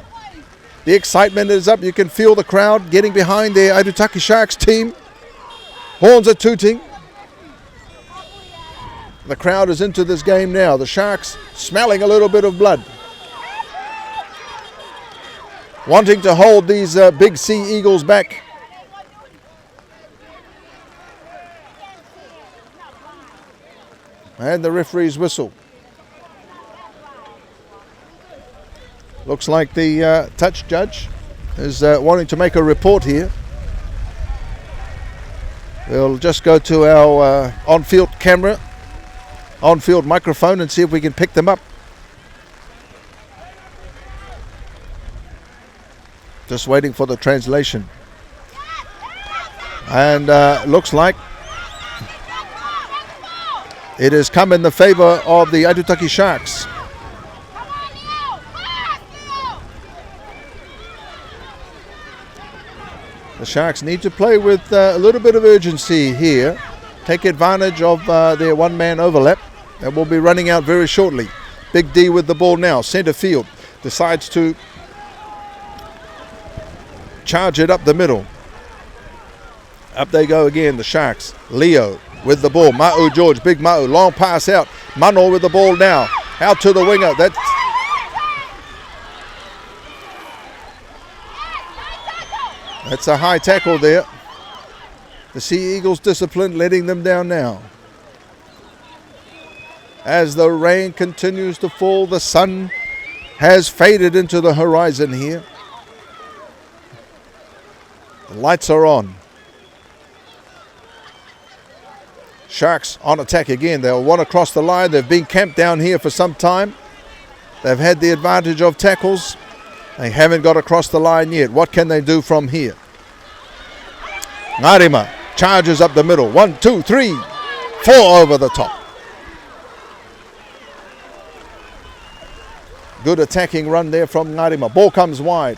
The excitement is up. You can feel the crowd getting behind the Aitutaki Sharks team. Horns are tooting. The crowd is into this game now. The Sharks smelling a little bit of blood. Wanting to hold these big Sea Eagles back. And the referee's whistle. Looks like the touch judge is wanting to make a report here. We'll just go to our on-field camera, on-field microphone, and see if we can pick them up. Just waiting for the translation. And looks like it has come in the favor of the Aitutaki Sharks. The Sharks need to play with a little bit of urgency here. Take advantage of their one-man overlap. That will be running out very shortly. Big D with the ball now. Centre field. Decides to charge it up the middle. Up they go again, the Sharks. Leo with the ball. Ma'u George, big Ma'u. Long pass out. Mano with the ball now. Out to the winger. That's a high tackle there. The Sea Eagles disciplined, letting them down now. As the rain continues to fall, the sun has faded into the horizon here. The lights are on. Sharks on attack again. They'll want to cross the line. They've been camped down here for some time. They've had the advantage of tackles. They haven't got across the line yet. What can they do from here? Ngarima charges up the middle. 1, 2, 3, 4 over the top. Good attacking run there from Ngarima. Ball comes wide.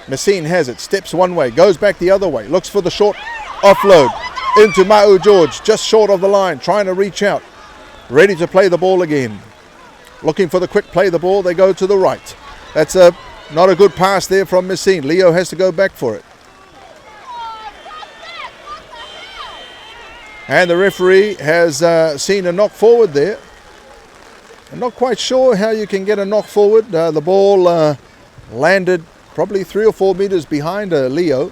Messine has it. Steps one way. Goes back the other way. Looks for the short offload. Into Ma'u George. Just short of the line. Trying to reach out. Ready to play the ball again. Looking for the quick play the ball. They go to the right. That's not a good pass there from Messine. Leo has to go back for it. And the referee has seen a knock forward there. I'm not quite sure how you can get a knock forward. The ball landed probably 3 or 4 meters behind Leo.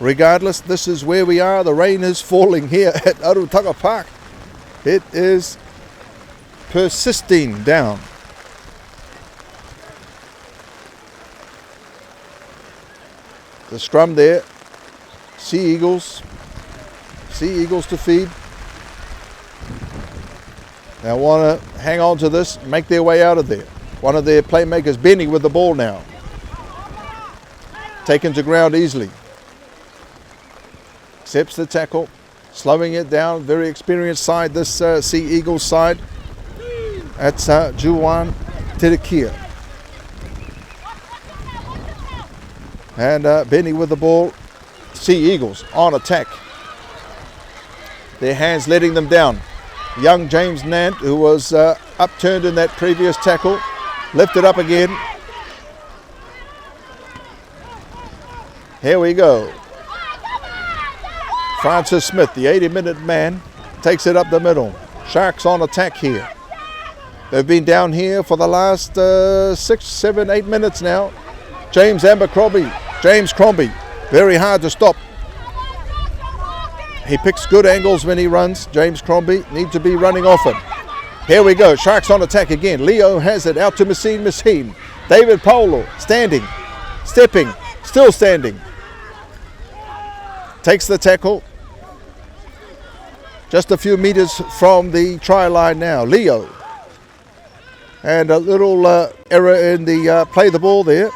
Regardless, this is where we are. The rain is falling here at Aitutaki Park. It is persisting down. The scrum there. Sea Eagles to feed. They want to hang on to this, make their way out of there. One of their playmakers, Benny, with the ball now. Taken to ground easily. Accepts the tackle, slowing it down. Very experienced side, this Sea Eagles side. That's Juwan Tirakia. And Benny with the ball. Sea Eagles on attack. Their hands letting them down. Young James Nant, who was upturned in that previous tackle, lifted up again. Here we go. Francis Smith, the 80-minute man, takes it up the middle. Sharks on attack here. They've been down here for the last 6, 7, 8 minutes now. James Crombie, very hard to stop. He picks good angles when he runs. James Crombie need to be running often. Here we go. Sharks on attack again. Leo has it out to Messine. David Polo standing, stepping, still standing. Takes the tackle. Just a few meters from the try line now. Leo. And a little error in the play the ball there.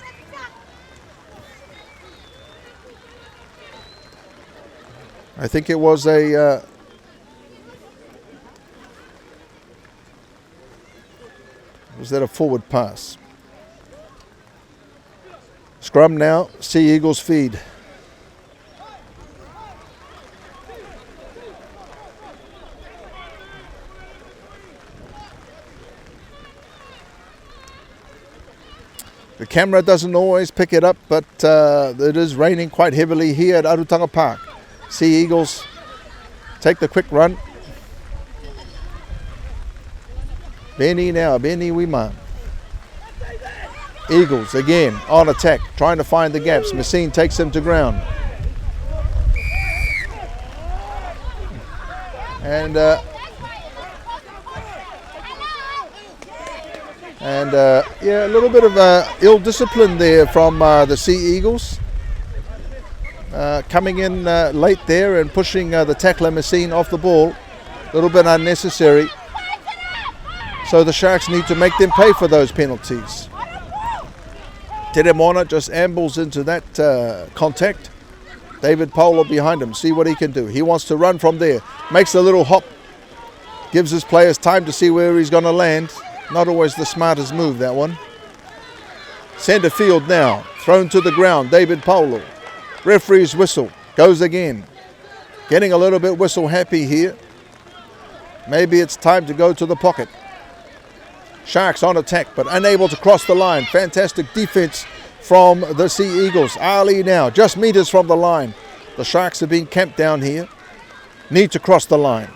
I think it was a Was that a forward pass? Scrum now, Sea Eagles feed. The camera doesn't always pick it up, but it is raining quite heavily here at Aitutaki Park. Sea Eagles take the quick run. Benny now, Benny Wima. Eagles again on attack, trying to find the gaps. Messine takes him to ground. And yeah, a little bit of ill discipline there from the Sea Eagles. Coming in late there and pushing the tackler Messine off the ball. A little bit unnecessary. So the Sharks need to make them pay for those penalties. Tere Moana just ambles into that contact. David Polo behind him. See what he can do. He wants to run from there. Makes a little hop. Gives his players time to see where he's going to land. Not always the smartest move, that one. Centre field now. Thrown to the ground. David Polo. Referee's whistle. Goes again. Getting a little bit whistle happy here. Maybe it's time to go to the pocket. Sharks on attack, but unable to cross the line. Fantastic defense from the Sea Eagles. Ali now, just meters from the line. The Sharks are being camped down here. Need to cross the line.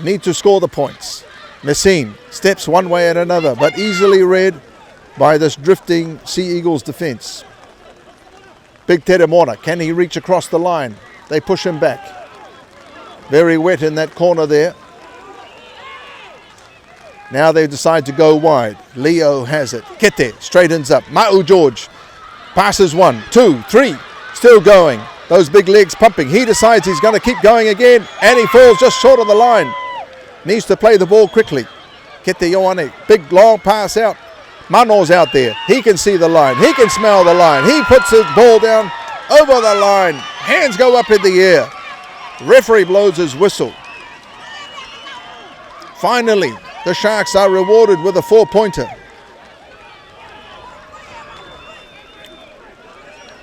Need to score the points. Messine steps one way and another, but easily read by this drifting Sea Eagles defense. Big Tere Moana, can he reach across the line? They push him back. Very wet in that corner there. Now they decide to go wide. Leo has it. Kete straightens up. Ma'u George passes 1, 2, 3. Still going. Those big legs pumping. He decides he's going to keep going again. And he falls just short of the line. Needs to play the ball quickly. Kete Ioane. Big long pass out. Mano's out there. He can see the line. He can smell the line. He puts his ball down over the line. Hands go up in the air. Referee blows his whistle. Finally, the Sharks are rewarded with a 4-pointer.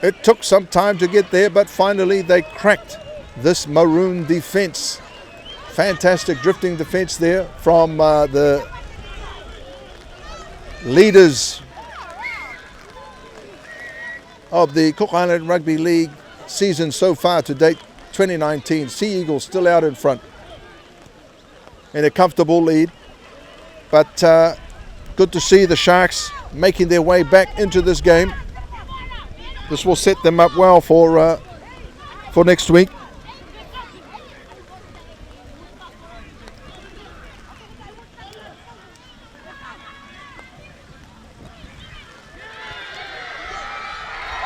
It took some time to get there, but finally they cracked this Maroon defense. Fantastic drifting defense there from the leaders of the Cook Island Rugby League season so far to date, 2019. Sea Eagles still out in front in a comfortable lead. But good to see the Sharks making their way back into this game. This will set them up well for next week.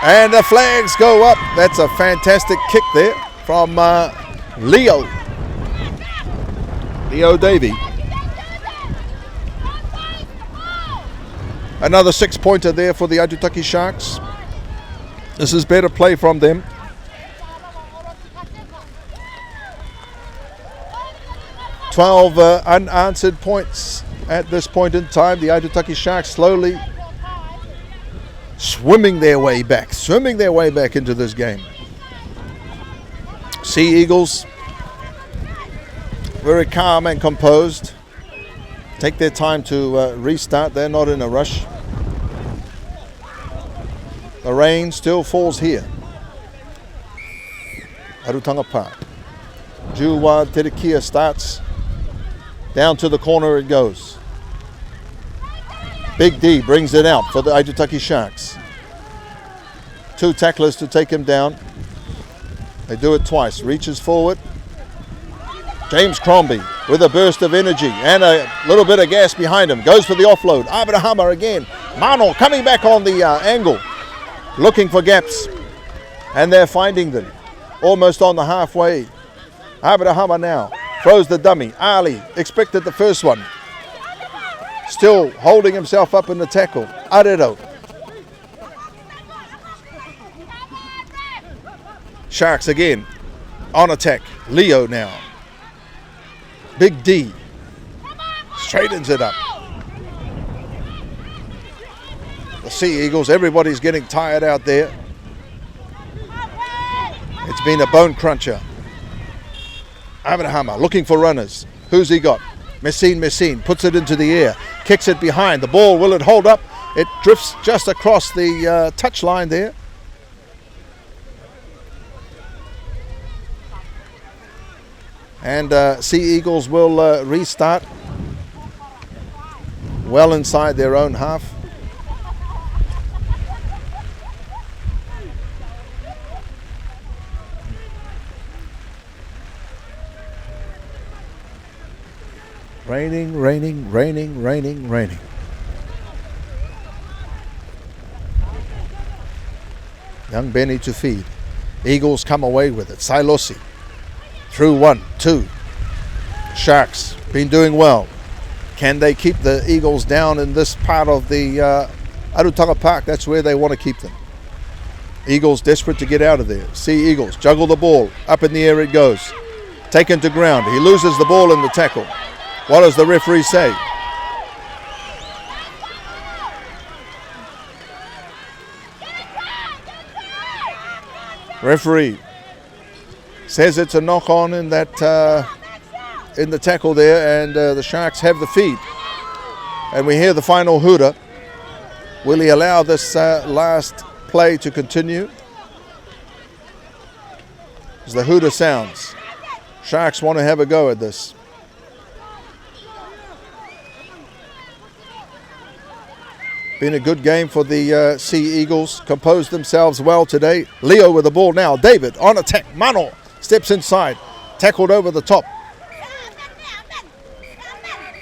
And the flags go up. That's a fantastic kick there from Leo Davey. Another 6-pointer there for the Aitutaki Sharks. This is better play from them. Twelve unanswered points at this point in time. The Aitutaki Sharks slowly swimming their way back into this game. Sea Eagles, very calm and composed. Take their time to restart. They're not in a rush. The rain still falls here. Aitutaki Park. Juwa Terekia starts. Down to the corner it goes. Big D brings it out for the Aitutaki Sharks. 2 tacklers to take him down. They do it twice. Reaches forward. James Crombie with a burst of energy and a little bit of gas behind him. Goes for the offload. Abrahama again. Mano coming back on the angle. Looking for gaps. And they're finding them. Almost on the halfway. Abrahama now throws the dummy. Ali expected the first one. Still holding himself up in the tackle. Aredo. Sharks again on attack. Leo now. Big D straightens it up. Sea Eagles. Everybody's getting tired out there. It's been a bone cruncher. Abrahama looking for runners. Who's he got? Messine puts it into the air, kicks it behind. The ball, will it hold up? It drifts just across the touch line there. And Sea Eagles will restart well inside their own half. Raining. Young Benny to feed. Eagles come away with it. Sailosi through 1, 2. Sharks been doing well. Can they keep the Eagles down in this part of the Aitutaki Park? That's where they want to keep them. Eagles desperate to get out of there. Sea Eagles juggle the ball. Up in the air it goes. Taken to ground. He loses the ball in the tackle. What does the referee say? Referee says it's a knock on in that in the tackle there, and the Sharks have the feed. And we hear the final hooter. Will he allow this last play to continue? As the hooter sounds, Sharks want to have a go at this. Been a good game for the Sea Eagles. Composed themselves well today. Leo with the ball now. David on attack. Mano steps inside. Tackled over the top.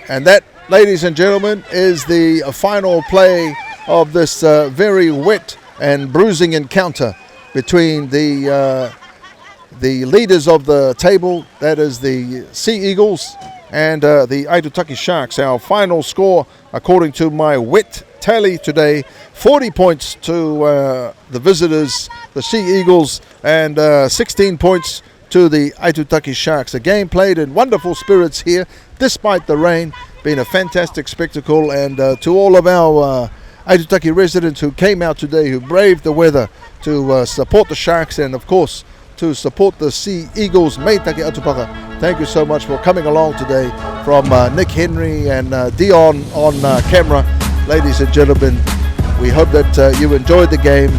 And that, ladies and gentlemen, is the final play of this very wet and bruising encounter between the leaders of the table, that is the Sea Eagles, and the Aitutaki Sharks. Our final score, according to my wet tally today, 40 points to the visitors, the Sea Eagles, and 16 points to the Aitutaki Sharks. A game played in wonderful spirits here, despite the rain. Been a fantastic spectacle, and to all of our Aitutaki residents who came out today, who braved the weather to support the Sharks, and of course to support the Sea Eagles, Meitaki Atupaka. Thank you so much for coming along today. From Nick Henry and Dion on camera, ladies and gentlemen, we hope that you enjoyed the game.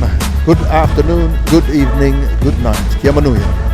Good afternoon, good evening, good night. Kia manuia.